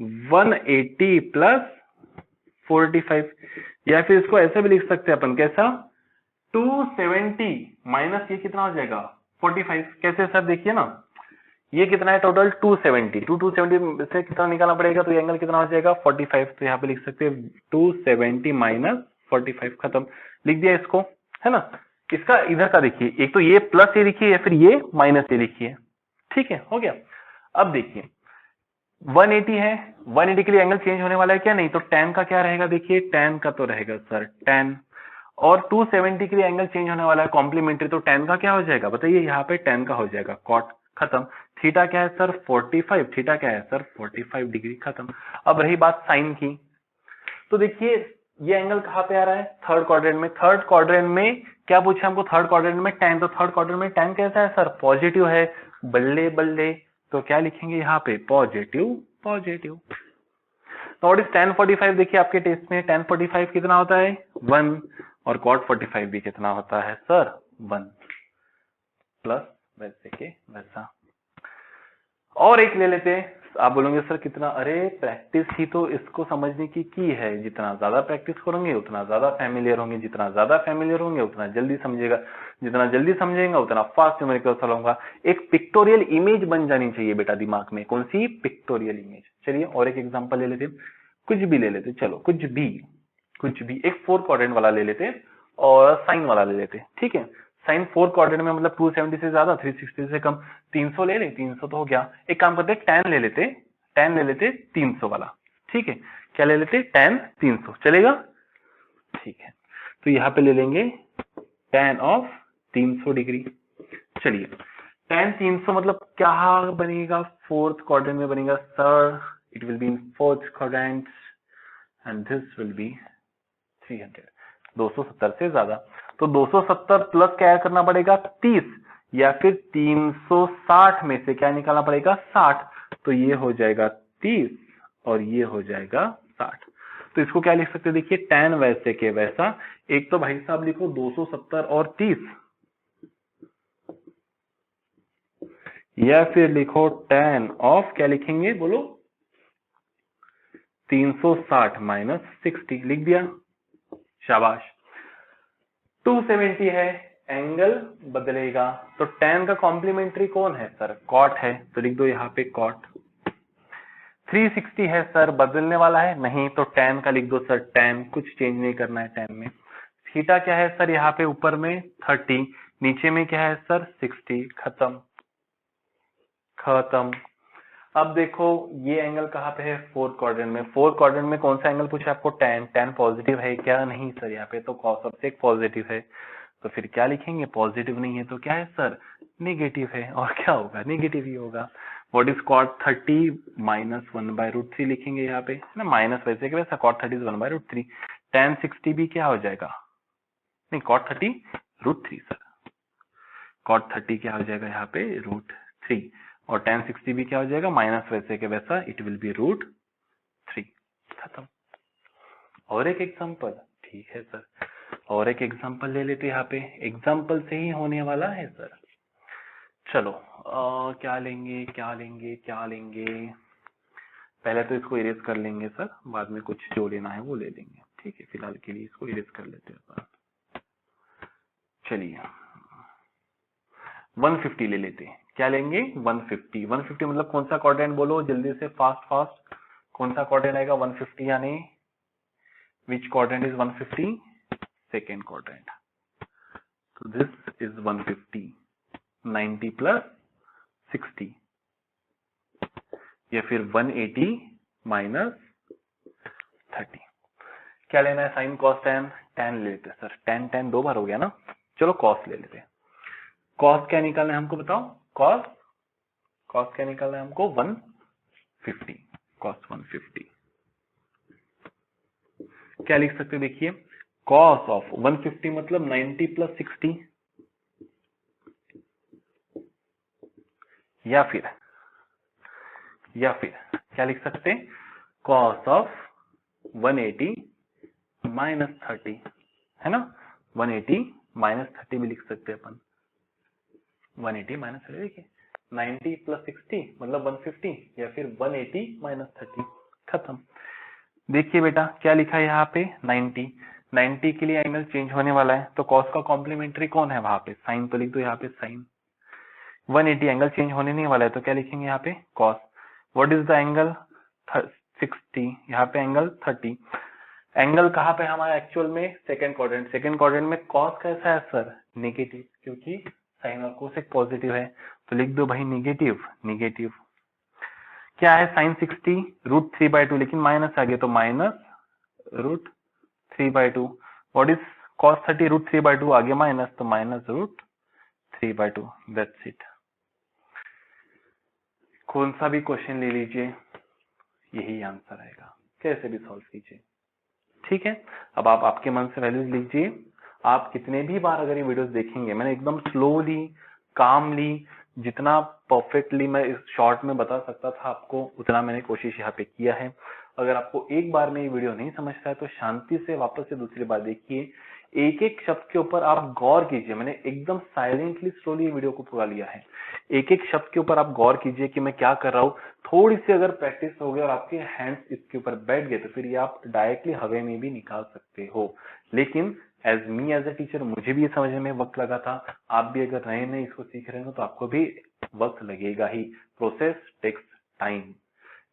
180 प्लस 45, या फिर इसको ऐसा भी लिख सकते हैं अपन, कैसा 270 माइनस ये कितना हो जाएगा 45। कैसे सर? देखिए ना ये कितना है टोटल 270, 270 से कितना निकालना पड़ेगा, तो ये एंगल कितना हो जाएगा 45। तो यहाँ पे लिख सकते हैं 270 माइनस 45, खत्म, लिख दिया इसको, है ना। इसका इधर का देखिए, एक तो ये प्लस ये लिखिए या फिर ये माइनस ये लिखिए, ठीक है, हो गया। अब देखिए 180 है, 180 के लिए एंगल चेंज होने वाला है क्या? नहीं। तो tan का क्या रहेगा? देखिए tan का तो रहेगा सर tan, और 270 के लिए एंगल चेंज होने वाला है कॉम्प्लीमेंट्री, तो tan का क्या हो जाएगा बताइए? यहाँ पे tan का हो जाएगा cot, खत्म। थीटा क्या है सर 45, थीटा क्या है सर 45 डिग्री, खत्म। अब रही बात साइन की, तो देखिए ये एंगल कहाँ पे आ रहा है? थर्ड क्वाड्रेंट में। थर्ड क्वाड्रेंट में क्या पूछा हमको? थर्ड क्वाड्रेंट में tan, तो थर्ड क्वाड्रेंट में tan कैसा है सर? पॉजिटिव है, बल्ले बल्ले, तो क्या लिखेंगे यहाँ पे? Positive positive. तो व्हाट इज tan 45? देखिए आपके टेस्ट में tan 45 कितना होता है 1, और cot 45 भी कितना होता है सर 1, प्लस वैसे के वैसा। और एक ले लेते हैं, आप बोलोगे सर कितना? अरे प्रैक्टिस ही तो इसको समझने की है, जितना ज्यादा प्रैक्टिस करोगे उतना ज्यादा फैमिलियर होंगे, जितना ज्यादा फैमिलियर होंगे उतना जल्दी समझेगा, जितना जल्दी समझेगा उतना फास्ट न्यूमेरिकल सॉल्व होगा। एक पिक्टोरियल इमेज बन जानी चाहिए बेटा दिमाग में। कौन सी? Pictorial image. चलिए और एक एग्जांपल ले लेते हैं, कुछ भी ले लेते, चलो कुछ भी एक 4 क्वाड्रेंट वाला ले लेते और साइन वाला ले लेते, ठीक है। साइन 4 क्वाड्रेंट में मतलब 270 से ज्यादा, 360 से कम, 300 ले ले, 300 तो हो गया। एक काम करते tan ले लेते 300 वाला, ठीक है। क्या ले लेते? tan 300, चलेगा, ठीक है। तो यहाँ पे ले लेंगे tan ऑफ 300 डिग्री। चलिए tan 300 मतलब क्या बनेगा? 4th क्वाड्रेंट में बनेगा sir, it will be in 4th quadrant and this will B 300, 270 से ज्यादा। तो 270 प्लस क्या करना पड़ेगा 30, या फिर 360 में से क्या निकालना पड़ेगा 60, तो ये हो जाएगा 30 और ये हो जाएगा 60। तो इसको क्या लिख सकते हैं? देखिए tan वैसे के वैसा, एक तो भाई साहब लिखो 270 और 30, या फिर लिखो tan ऑफ क्या लिखेंगे बोलो 360 माइनस 60, लिख दिया, शाबाश। 270 है, एंगल बदलेगा, तो tan का कॉम्प्लीमेंट्री कौन है सर? cot है, तो लिख दो यहाँ पे cot। 360 है सर, बदलने वाला है नहीं, तो tan का लिख दो सर tan, कुछ चेंज नहीं करना है tan में। थीटा क्या है सर? यहाँ पे ऊपर में 30, नीचे में क्या है सर 60, खत्म खत्म। अब देखो ये एंगल कहाँ पे है? 4th क्वाड्रेंट में। 4th क्वाड्रेंट में कौन सा एंगल पूछा आपको? tan पॉजिटिव है क्या? नहीं सर, यहाँ पे तो cos ऑफ सेक पॉजिटिव है, तो फिर क्या लिखेंगे? पॉजिटिव नहीं है तो क्या है सर? नेगेटिव है, और क्या होगा? नेगेटिव ही होगा। व्हाट इज cot 30 माइनस 1/√3 लिखेंगे यहाँ पे, है ना, माइनस वैसे के वैसा cot 30 इज 1/√3। tan 60 भी क्या हो जाएगा? नहीं, cot 30 √3 सर, cot 30 क्या हो जाएगा यहाँ पे √3, और tan 60 भी क्या हो जाएगा? माइनस वैसे के वैसा, इट विल बी √3, खत्म। और एक एग्जांपल, ठीक है सर, और एक एग्जांपल ले लेते यहाँ पे, एग्जांपल से ही होने वाला है सर। चलो क्या लेंगे पहले तो इसको इरेज कर लेंगे सर, बाद में कुछ जो लेना है वो ले लेंगे, ठीक है। फिलहाल के लिए इसको इरेज कर लेते हैं सर। चलिए 150 ले लेते हैं। क्या लेंगे? 150। 150 मतलब कौन सा क्वाड्रेंट बोलो जल्दी से, फास्ट फास्ट। कौन सा क्वाड्रेंट आएगा 150 यानी? विच क्वाड्रेंट इज 150? Second quadrant. तो दिस इज 150। 90 प्लस 60 या फिर 180 माइनस 30। क्या लेना है? Sine cos tan. टेन ले लेते हैं सर। टेन टेन 2 बार हो गया ना, चलो कॉस ले लेते हैं। कॉस क्या निकालना है हमको बताओ? कॉस क्या निकालना है हमको? 150। कॉस 150 क्या लिख सकते हैं? देखिए कॉस ऑफ 150 मतलब 90 प्लस 60, या फिर क्या लिख सकते हैं? कॉस ऑफ 180 माइनस 30, है ना? 180 माइनस 30 भी लिख सकते हैं अपन। 180 माइनस 30, देखिए 90 प्लस 60 मतलब 150, या फिर 180 माइनस 30, खत्म। देखिए बेटा क्या लिखा है यहाँ पे? 90। 90 के लिए एंगल चेंज होने वाला है, तो कॉस का कॉम्प्लीमेंट्री कौन है वहां पे? साइन, तो लिख दो यहाँ पे साइन। 180 एंगल चेंज होने नहीं वाला है, तो क्या लिखेंगे यहाँ पे? Cos. What is the angle? 60। यहाँ पे एंगल 30। एंगल कहाँ पे हमारा एक्चुअल में? Second quadrant. सेकंड क्वाड्रेंट में कॉस कैसा है सर? नेगेटिव, क्योंकि साइन और कोसेक पॉजिटिव है, तो लिख दो भाई नेगेटिव। नेगेटिव क्या है? साइन 60 √3/2, लेकिन माइनस आ गया तो माइनस √3/2। What is cos 30? √3/2 आ गया माइनस, तो माइनस √3/2। That's it. कौन सा भी क्वेश्चन ले लीजिए यही आंसर आएगा, कैसे भी सॉल्व कीजिए, ठीक है। अब आप आपके मन से वैल्यूज लीजिए। आप कितने भी बार अगर ये वीडियोस देखेंगे, मैंने एकदम स्लोली कामली जितना परफेक्टली मैं इस शॉर्ट में बता सकता था आपको, उतना मैंने कोशिश यहाँ पे किया है। अगर आपको एक बार में ये वीडियो नहीं समझता है तो शांति से वापस से दूसरी बार देखिए, एक एक शब्द के ऊपर आप गौर कीजिए। मैंने एकदम साइलेंटली स्लोली वीडियो को पूरा लिया है। एक एक शब्द के ऊपर आप गौर कीजिए कि मैं क्या कर रहा हूँ। थोड़ी सी अगर प्रैक्टिस हो गई और आपके हैंड्स इसके ऊपर बैठ गए तो फिर ये आप डायरेक्टली हवे में भी निकाल सकते हो। लेकिन एज अ टीचर मुझे भी ये समझने में वक्त लगा था। आप भी अगर नए नए इसको सीख रहे हो तो आपको भी वक्त लगेगा ही। Process takes time.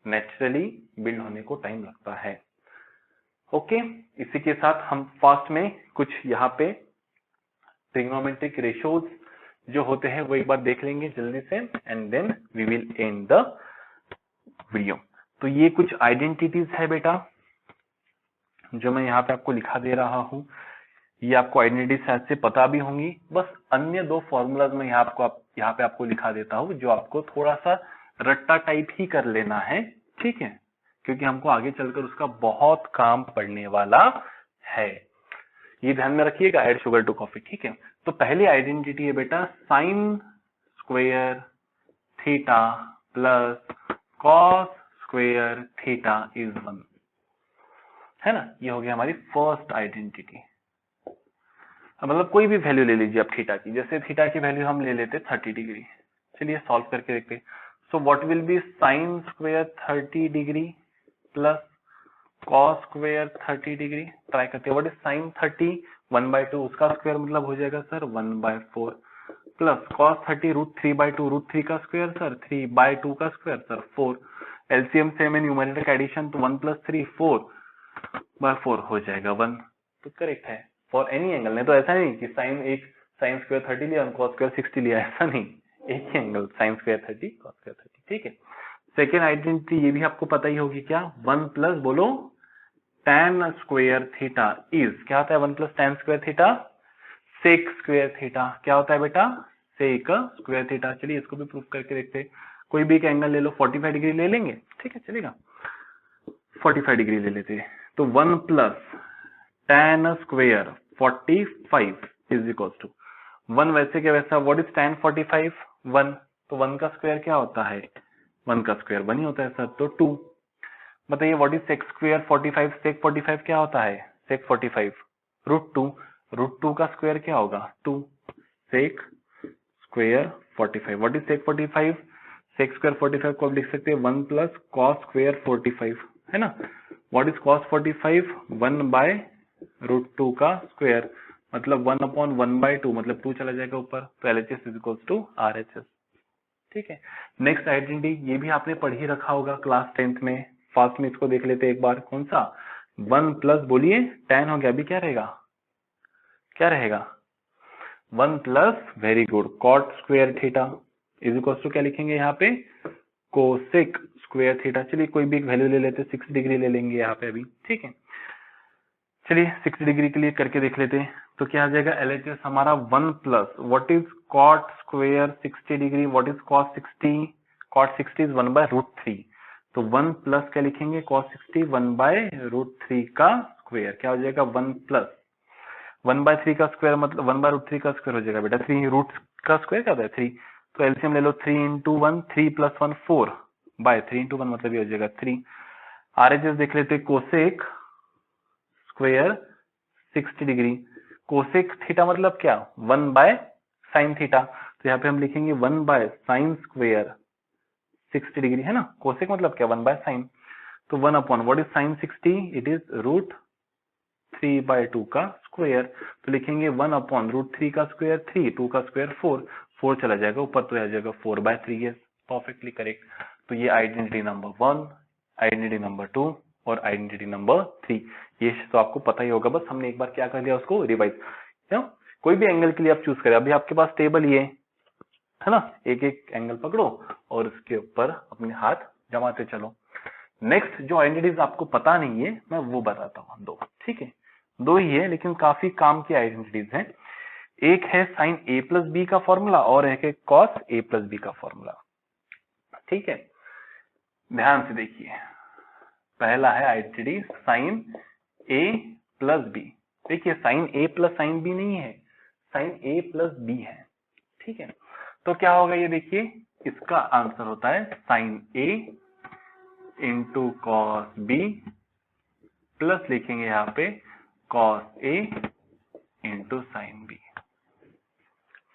Naturally build होने को टाइम लगता है। ओके, इसी के साथ हम फास्ट में कुछ यहाँ पे ट्रिग्नोमेट्रिक रेशियोज जो होते हैं वो एक बार देख लेंगे जल्दी से, and then we will end the video. तो ये कुछ आइडेंटिटीज है बेटा जो मैं यहाँ पे आपको लिखा दे रहा हूँ। ये आपको आइडेंटिटी शायद से पता भी होंगी। बस अन्य 2 फॉर्मूलाज में यहाँ पे आपको लिखा देता हूँ, जो आपको थोड़ा सा रट्टा टाइप ही कर लेना है, ठीक है, क्योंकि हमको आगे चलकर उसका बहुत काम पड़ने वाला है। ये ध्यान में रखिएगा, ऐड शुगर टू कॉफी, ठीक है। तो पहली आइडेंटिटी है बेटा sign square theta plus cos square theta is 1, है ना। ये हो गया हमारी फर्स्ट आइडेंटिटी। मतलब कोई भी वैल्यू ले लीजिए आप थीटा की, जैसे थीटा की वैल्यू हम ले लेते 30 डिग्री। चलिए सॉल्व करके देखते। So what will be sign square 30 degree plus cos square 30 degree. Try करते हैं। What is sine 30? 1/2, उसका स्क्वायर मतलब हो जाएगा सर 1/4, प्लस कॉस 30 √3/2, √3 का स्क्वायर सर 3/2 का स्क्वायर सर 4। एलसीएम सेम है, न्यूमरेटर का एडिशन, तो 1 + 3 4/4 हो जाएगा 1। तो करेक्ट है फॉर एनी एंगल। नहीं तो ऐसा नहीं कि साइन स्क्वायर 30 लिया और कॉस स्क्वायर 60 लिया, ऐसा नहीं, एक ही angle sine square 30 cos square 30, ठीक है। सेकेंड आइडेंटिटी ये भी आपको पता ही होगी, क्या? 1 प्लस बोलो tan स्क्वायर थीटा इज, क्या होता है 1 + tan square theta? Sec square theta. क्या होता है बेटा? Sec square theta. चलिए इसको भी प्रूफ करके देखते हैं। कोई भी एक एंगल ले लो, 45 डिग्री ले लेंगे, ठीक है, चलेगा। 45 डिग्री ले लेते हैं, तो 1 + tan square 45 is equal to 1 वैसे क्या वैसा। What is tan 45? 1, तो 1 का स्क्वायर क्या होता है? 1 का स्क्वायर 1 ही होता है सर, तो 2। बताइए व्हाट इज सेक स्क्वायर 45? सेक 45 क्या होता है? सेक 45 √2, √2 का स्क्वायर क्या होगा? 2। Sec square 45, what is sec 45? Sec square 45 को आप लिख सकते हैं 1 + कॉस स्क्वायर 45, है ना। What is cos 45? 1/√2 का स्क्वायर, मतलब 1/1/2 मतलब 2 चला जाएगा ऊपर, तो LHS is equal to RHS। ठीक है, नेक्स्ट आइडेंटिटी, ये भी आपने पढ़ ही रखा होगा क्लास 10th में। फास्ट में इसको देख लेते हैं एक बार। कौन सा? 1 प्लस बोलिए tan हो गया, अभी क्या रहेगा, क्या रहेगा 1 plus, very good, cot square theta is equal to क्या लिखेंगे यहाँ पे, कोसेक स्क्वायर थीटा। चलिए कोई भी एक वैल्यू ले लेते हैं, 6 डिग्री ले लेंगे यहाँ पे अभी। ठीक है, चलिए 6 डिग्री के लिए करके देख लेते हैं। तो क्या आ जाएगा LHS हमारा 1 plus, what is cot square 60 degree, what is cos 60, cot 60 is 1/√3। तो 1 प्लस क्या लिखेंगे, कॉस 60 1/√3 का स्क्वायर। क्या हो जाएगा 1 प्लस 1/3 का स्क्वायर, मतलब 1/√3 का स्क्वायर हो जाएगा बेटा 3, रूट का स्क्वायर क्या होता है 3। तो एलसीएम ले लो, 3 इंटू 1, 3 प्लस 1 4 बाय 3 इंटू 1 मतलब ये हो जाएगा 3। RHS देख लेते, cosec square 60 degree, cosec theta मतलब क्या 1 बाय साइन थीटा। तो यहाँ पे हम लिखेंगे 1 बाय साइन स्क्वायर 60 डिग्री, है ना। कोसेक मतलब क्या 1 बाय साइन। तो 1 upon what is sign 60, it is √3/2 का स्क्वायर। तो लिखेंगे 1 अपॉन √3 का स्क्वायर 3, 2 का स्क्वायर 4, 4 चला जाएगा ऊपर तो आ जाएगा 4/3। Yes, perfectly correct. तो ये आइडेंटिटी नंबर 1, आइडेंटिटी नंबर 2 और आइडेंटिटी नंबर 3, ये तो आपको पता ही होगा। बस हमने एक बार क्या कर लिया, उसको रिवाइज। कोई भी एंगल के लिए आप चूज करें, अभी आपके पास टेबल ये है ना, एक एक एंगल पकड़ो और उसके ऊपर अपने हाथ जमाते चलो। नेक्स्ट जो आइडेंटिटीज आपको पता नहीं है मैं वो बताता हूँ, दो। ठीक है, दो ही है लेकिन काफी काम की आइडेंटिटीज हैं। एक है साइन A प्लस बी का फॉर्मूला और एक है कॉस A प्लस बी का फॉर्मूला। ठीक है, ध्यान से देखिए। पहला है identity sine A plus B. देखिए sine A plus sine B नहीं है, साइन A प्लस बी है। ठीक है, तो क्या होगा ये देखिए, इसका आंसर होता है sine A into cos B plus लिखेंगे यहाँ पे cos A into sine B.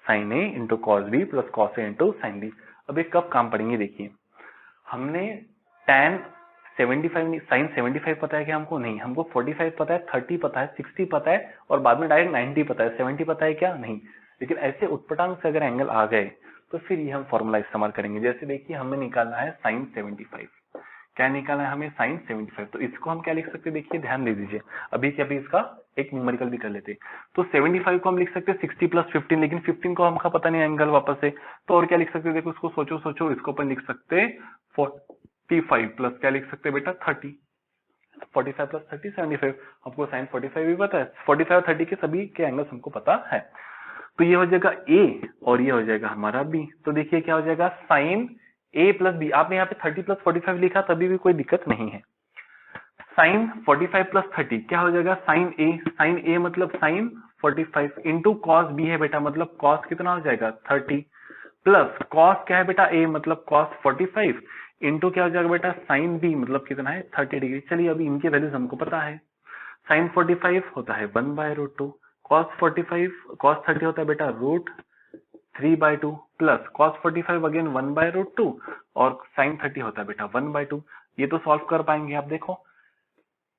Sine A into cos B plus cos A into sine B. अब ये कब काम पड़ेंगे, देखिए हमने tan 75 नहीं, साइन 75 पता है क्या हमको, नहीं, हमको 45 पता है, 30 पता है, 60 पता है और बाद में डायरेक्ट 90 पता है, 70 पता है क्या, नहीं। लेकिन ऐसे उटपटांग से अगर एंगल आ गए तो फिर ये हम फॉर्मूला इस्तेमाल करेंगे। जैसे देखिए हमें निकालना है साइन 75, क्या निकालना है हमें, साइन 75। तो इसको हम क्या लिख सकते हैं, देखिए ध्यान दे दीजिए, अभी के अभी इसका एक न्यूमेरिकल भी कर लेते हैं। तो 75 को हम लिख सकते हैं 60 प्लस 15, लेकिन 15 को हमका पता नहीं एंगल वापस से, तो और क्या लिख सकते हैं, देखो उसको सोचो सोचो, इसको अपन लिख सकते हैं 45 प्लस क्या लिख सकते हैं बेटा 30, 45 प्लस 30 75। हमको साइन 45 भी पता है, 45 और 30 के सभी के एंगल्स हमको पता है। तो ये हो जाएगा A और ये हो जाएगा हमारा B। तो देखिए क्या हो जाएगा साइन A प्लस बी। आपने यहाँ पे 30 प्लस 45 लिखा तभी भी कोई दिक्कत नहीं है। साइन 45 प्लस 30 क्या हो जाएगा साइन A, साइन A मतलब साइन 45 इंटू कॉस B है बेटा, मतलब कॉस कितना हो जाएगा 30 प्लस कॉस क्या है बेटा A मतलब कॉस 45 इंटू क्या हो जाएगा बेटा साइन B मतलब कितना है 30 डिग्री। चलिए अभी इनके वैल्यूज हमको पता है, साइन 45 होता है 1/√2, कॉस 45 कॉस 30 होता है बेटा √3/2 प्लस कॉस 45 अगेन 1/√2 और साइन 30 होता है बेटा 1/2। ये तो सॉल्व कर पाएंगे आप, देखो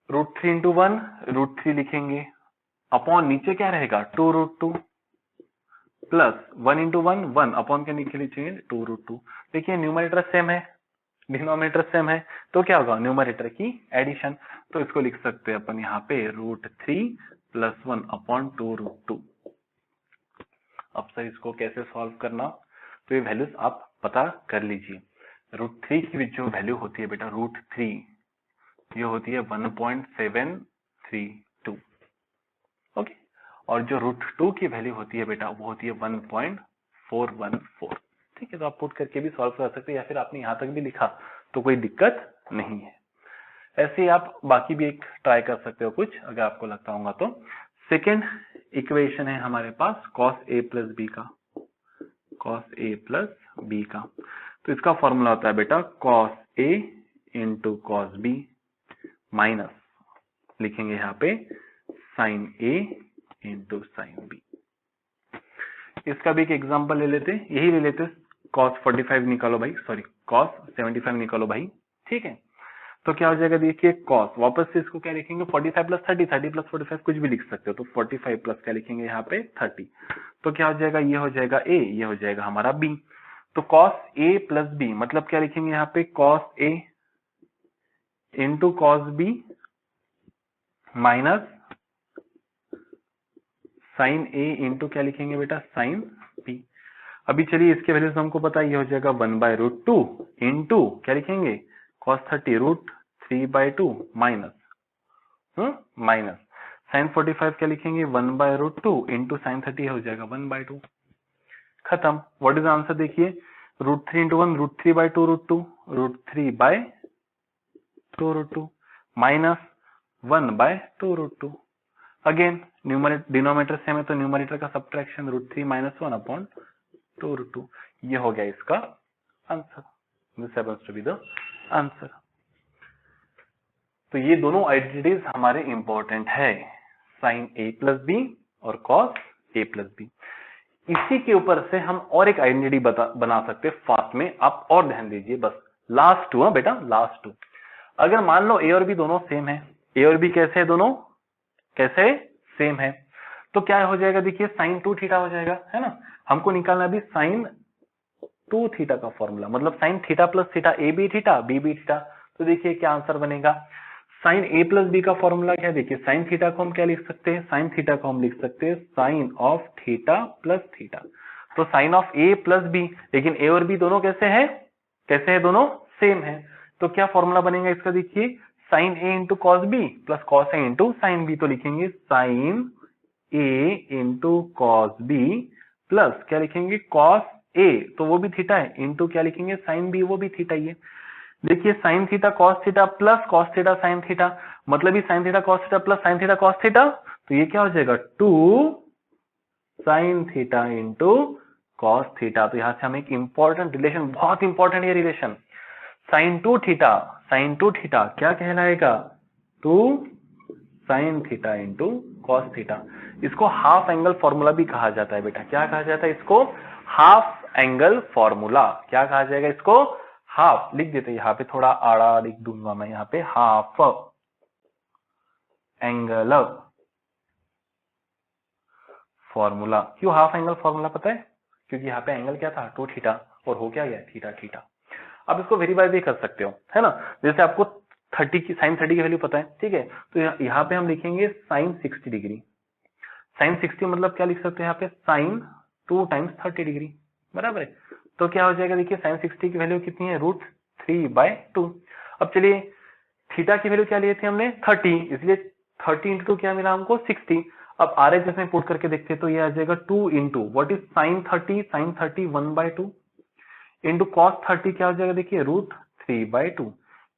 √3 इंटू 1 √3 लिखेंगे अपॉन नीचे क्या रहेगा 2√2 प्लस 1 इंटू 1 1 अपॉन के नीचे लिखेंगे 2√2। देखिए न्यूमरेटर सेम है, डिनोमिनेटर सेम है, तो क्या होगा न्यूमरेटर की एडिशन। तो इसको लिख सकते हैं अपन यहाँ पे √3 प्लस 1 अपॉन 2√2। अब सर इसको कैसे सॉल्व करना, तो ये वैल्यूज आप पता कर लीजिए। √3 की जो वैल्यू होती है बेटा √3 ये होती है 1.732। ओके, और जो √2 की वैल्यू होती है बेटा वो होती है 1.414। ठीक है, तो आप पुट करके भी सॉल्व कर सकते हैं या फिर आपने यहां तक भी लिखा तो कोई दिक्कत नहीं है। ऐसे ही आप बाकी भी एक ट्राई कर सकते हो कुछ अगर आपको लगता होगा तो। सेकेंड इक्वेशन है हमारे पास cos A प्लस बी का, cos A प्लस बी का। तो इसका फॉर्मूला होता है बेटा cos A into cos B minus लिखेंगे यहाँ पे sin A into sin B। इसका भी एक एग्जांपल ले लेते, यही ले लेते, cos 45 निकालो भाई, सॉरी cos 75 निकालो भाई। ठीक है, तो क्या हो जाएगा देखिए कॉस, वापस से इसको क्या लिखेंगे 45 प्लस 30, 30 प्लस 45 कुछ भी लिख सकते हो, तो 45 प्लस क्या लिखेंगे यहाँ पे 30, तो क्या हो जाएगा, ये हो जाएगा ए, ये हो जाएगा हमारा बी। तो कॉस ए प्लस बी मतलब क्या लिखेंगे यहाँ पे cos A into cos B minus sine A into क्या लिखेंगे बेटा साइन बी। अभी चलिए इसके वैल्यू से हमको पता है, ये हो जाएगा 1/√2 इंटू क्या लिखेंगे cos 30 √3/2 माइनस माइनस साइन 45 क्या लिखेंगे 1/√2 इंटू साइन 30 हो जाएगा 1/2। खत्म। व्हाट इज आंसर देखिए √3 into 1 √3/2 √2 √3/2 √2 minus 1/2 √2। Again numerator denominator same है तो न्यूमरेटर का सब्ट्रैक्शन √3 - 1/2 √2। ये हो गया इसका answer. This happens to be the answer. तो ये दोनों आइडेंटिटीज हमारे इंपॉर्टेंट है, साइन ए प्लस बी और कॉस ए प्लस बी। इसी के ऊपर से हम और एक आइडेंटिटी बना सकते हैं फास्ट में, आप और ध्यान दीजिए बस लास्ट टू बेटा, लास्ट टू। अगर मान लो ए और बी दोनों सेम है, ए और बी कैसे है, दोनों कैसे सेम है, तो क्या हो जाएगा देखिए साइन 2 थीटा हो जाएगा, है ना। हमको निकालना भी साइन 2 थीटा का फॉर्मूला, मतलब sine theta plus theta, A B theta B B theta. तो देखिए क्या आंसर बनेगा, साइन ए प्लस बी का फॉर्मूला क्या है, देखिए साइन थीटा को हम क्या लिख सकते हैं, साइन थीटा को हम लिख सकते हैं sine of theta plus theta. तो sine of A plus B, लेकिन ए और बी दोनों कैसे है, कैसे है, दोनों सेम है। तो क्या फॉर्मूला बनेगा इसका देखिए, sine A into cos B plus cos A into sine B. तो लिखेंगे sine A into cos B plus क्या लिखेंगे कॉस ए, तो वो भी थीटा है, इंटू क्या लिखेंगे साइन बी, वो भी थीटा ही है। देखिए sine theta cos theta plus cos theta sine theta, मतलब ही sine theta cos theta plus sine theta cos theta, तो ये क्या हो जाएगा 2 sine theta into cos theta. तो यहां से हम एक इंपॉर्टेंट रिलेशन, बहुत इंपॉर्टेंट ये रिलेशन, साइन 2 थीटा क्या कहलाएगा 2 sine theta into cos theta. इसको हाफ एंगल फॉर्मूला भी कहा जाता है बेटा, क्या कहा जाता है इसको, हाफ एंगल फॉर्मूला। क्या कहा जाएगा इसको, हाफ लिख देते, यहाँ पे थोड़ा आड़ा लिख दूंगा मैं, यहाँ पे हाफ एंगल फॉर्मूला। क्यों हाफ एंगल फॉर्मूला पता है, क्योंकि यहाँ पे एंगल क्या था 2 थीटा और हो क्या गया थीटा थीटा। अब इसको वेरीफाई भी कर सकते हो, है ना। जैसे आपको 30 की साइन 30 की वैल्यू पता है, ठीक है, तो यहाँ पे हम लिखेंगे साइन 60 डिग्री। साइन 60 मतलब क्या लिख सकते हैं यहाँ पे साइन 2 टाइम्स 30 डिग्री, बराबर है। तो क्या हो जाएगा देखिए साइन 60 की वैल्यू कितनी है √3/2। अब चलिए थीटा की वैल्यू क्या लिए थे हमने 30, इसलिए 30 इंटू 2 क्या मिला हमको 60। अब आर एच में पुट करके देखते हैं तो ये आ जाएगा 2 into what is sine 30, sine 30 1/2 into cos 30 क्या हो जाएगा देखिए √3/2।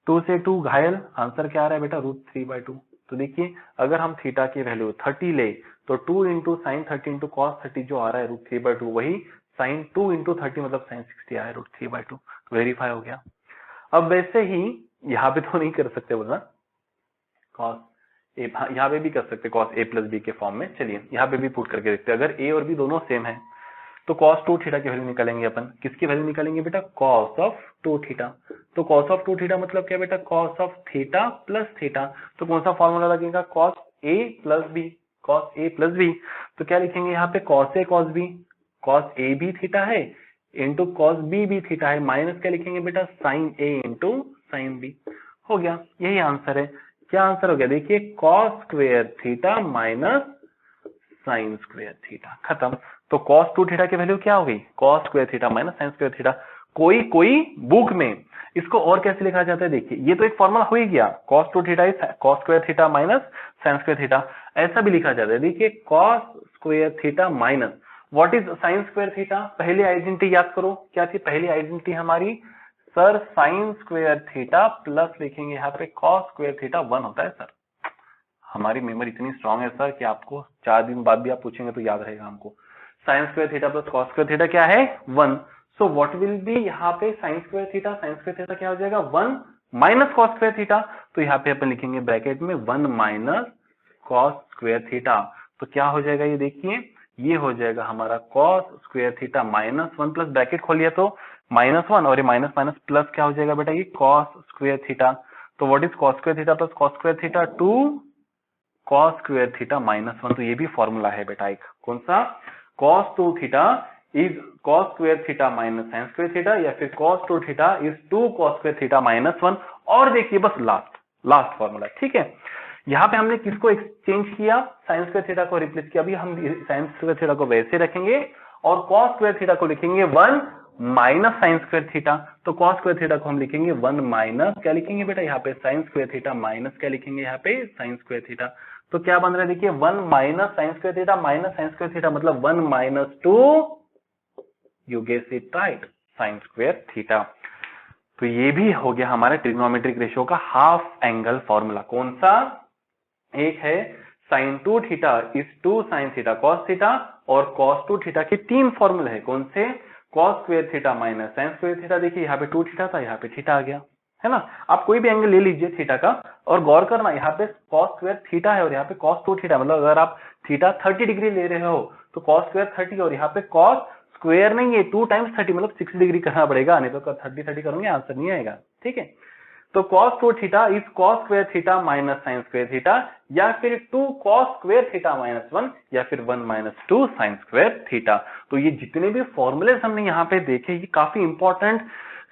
2 से 2 घायल, आंसर क्या आ रहा है बेटा √3/2। तो देखिए अगर हम थीटा की वैल्यू 30 ले तो 2 इंटू साइन 30 इंटू कॉस 30 जो आ रहा है √3/2, वही साइन 2 इंटू 30 मतलब साइन 60 आया √3/2। वेरीफाई हो गया। अब वैसे ही यहाँ पे तो नहीं कर सकते बोलना कॉस ए, यहाँ पे भी कर सकते कॉस ए प्लस बी के फॉर्म में। चलिए यहाँ पे भी पुट करके देखते हैं, अगर ए और बी दोनों सेम है तो cos 2 थीटा की वैल्यू निकालेंगे अपन। किसकी वैल्यू निकालेंगे बेटा, cos ऑफ 2 थीटा। तो cos ऑफ 2 थीटा मतलब क्या बेटा, cos of theta plus theta. तो कौन सा फॉर्मूला लगेगा, cos a plus B, cos a plus B. तो क्या लिखेंगे यहाँ पे cos a cos b, cos a भी थीटा है इंटू cos b भी थीटा है, माइनस क्या लिखेंगे बेटा sin a into sin b। हो गया, यही आंसर है। क्या आंसर हो गया देखिए cos square theta minus sine square theta, खत्म। तो cos 2 थीटा की वैल्यू क्या हो गई, cos square theta minus sine square theta. कोई बुक में इसको और कैसे लिखा जाता है, देखिए ये तो एक फॉर्मूला हो ही गया, cos 2 थीटा is cos square theta minus sine square theta. ऐसा भी लिखा जाता है, देखिए cos square theta minus what is sign square theta. पहली आइडेंटिटी याद करो, क्या थी पहली आइडेंटिटी हमारी, sir sign square theta plus लिखेंगे यहाँ पे cos स्क्वायर थीटा 1 होता है सर। हमारी मेमोरी इतनी स्ट्रांग है सर कि आपको 4 दिन बाद भी आप पूछेंगे तो याद रहेगा हमको। Sign square theta plus cos square theta क्या है 1। सो व्हाट विल बी यहाँ पे sign square theta, sign square theta क्या हो जाएगा 1 माइनस कॉस स्क्वायर थीटा। तो यहाँ पे अपन लिखेंगे ब्रैकेट में 1 माइनस कॉस स्क्वायर थीटा। तो क्या हो जाएगा ये देखिए, ये हो जाएगा हमारा cos square theta minus 1 plus bracket खोलिए तो -1 और ये माइनस माइनस प्लस क्या हो जाएगा बेटा ये कॉस स्क्वायर थीटा। तो what is cos square theta plus cos square theta? 2 cos square theta minus 1। तो ये भी फॉर्मूला है बेटा एक, कौन सा? cos 2 थीटा is cos square theta minus sin square theta, या फिर cos 2 थीटा is 2 cos square theta minus 1। और देखिए बस लास्ट फॉर्मूला, ठीक है। यहाँ पे हमने किसको एक्सचेंज किया? sin स्क्वायर थीटा को रिप्लेस किया। अभी हम sin स्क्वायर थीटा को वैसे रखेंगे और cos स्क्वायर थीटा को लिखेंगे 1 माइनस साइन स्क्वायर थीटा। तो cos स्क्वायर थीटा को हम लिखेंगे 1 माइनस क्या लिखेंगे बेटा यहाँ पे? sin स्क्वायर थीटा माइनस क्या लिखेंगे यहाँ पे? sin square theta. तो क्या बन रहा है देखिए 1 minus sine square theta minus sine square theta मतलब 1 minus 2, you guess it right, sin square theta. तो ये भी हो गया हमारे ट्रिग्नोमेट्रिक रेशियो का हाफ एंगल फॉर्मूला। कौन सा? एक है sin 2 थीटा is 2 sin theta cos theta, और cos 2 थीटा के 3 फॉर्मूले हैं। कौन से? cos square theta minus sin square theta. देखिए यहाँ पे 2 थीटा था, यहाँ पे थीटा आ गया, है ना। आप कोई भी एंगल ले लीजिए थीटा का, और गौर करना यहाँ पे cos स्क्वायर थीटा है और यहाँ पे cos 2 थीटा। मतलब अगर आप थीटा 30 डिग्री ले रहे हो तो cos स्क्वायर 30, और यहाँ पे cos स्क्वायर नहीं है 2 टाइम्स 30 मतलब 60 डिग्री करना पड़ेगा, नहीं तो 30 करोगे आंसर नहीं आएगा, ठीक है। तो cos 2 थीटा is cos square theta minus sin square theta, या फिर 2 cos स्क्वायर थीटा माइनस 1, या फिर 1 माइनस 2 sin स्क्वायर थीटा। तो ये जितने भी फॉर्मूलेस हमने यहाँ पे देखे, ये काफी इंपॉर्टेंट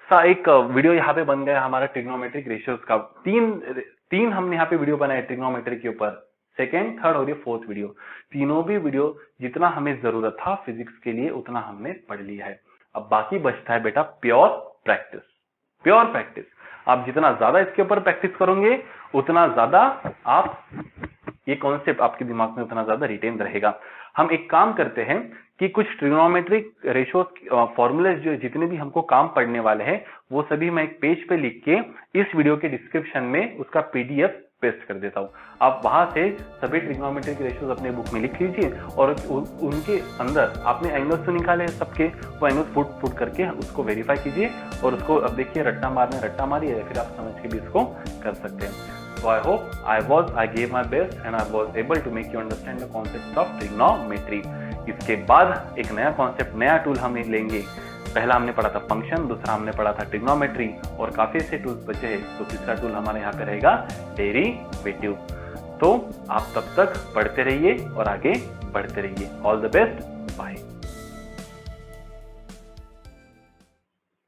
सा एक वीडियो यहाँ पे बन गया हमारा ट्रिग्नोमेट्रिक रेशियोज का। तीन हमने यहाँ पे वीडियो बनाए ट्रिग्नोमेट्री के ऊपर, सेकेंड, थर्ड और ये फोर्थ वीडियो। तीनों भी वीडियो जितना हमें जरूरत था फिजिक्स के लिए उतना हमने पढ़ लिया है। अब बाकी बचता है बेटा प्योर प्रैक्टिस। प्योर प्रैक्टिस, आप जितना ज्यादा इसके ऊपर प्रैक्टिस करोगे उतना ज्यादा आप ये कॉन्सेप्ट आपके दिमाग में उतना ज्यादा रिटेन रहेगा। हम एक काम करते हैं कि कुछ ट्रिग्नोमेट्रिक रेशियो फॉर्मूले जो जितने भी हमको काम पढ़ने वाले हैं वो सभी मैं एक पेज पे लिख के इस वीडियो के डिस्क्रिप्शन में उसका पीडीएफ पेस्ट कर देता हूं। आप वहां से सभी ट्रिग्नोमेट्रिक रेशियोज अपने बुक में लिख लीजिए, और उनके अंदर आपने एंगल्स तो निकाले सबके, वो एंगल्स फुट करके उसको वेरीफाई कीजिए, और उसको अब देखिए रट्टा मारिए, फिर आप समझ के भी इसको कर सकते हैं। So I hope I gave my best and I was able to make you understand the concept of trigonometry. इसके बाद एक नया कॉन्सेप्ट, नया टूल हम लेंगे। पहला हमने पढ़ा था फंक्शन, दूसरा हमने पढ़ा था ट्रिग्नोमेट्री, और काफी से टूल्स बचे हैं। तो तीसरा टूल हमारे यहाँ पे रहेगा डेरिवेटिव। तो आप तब तक पढ़ते रहिए और आगे बढ़ते रहिए। All the best, bye.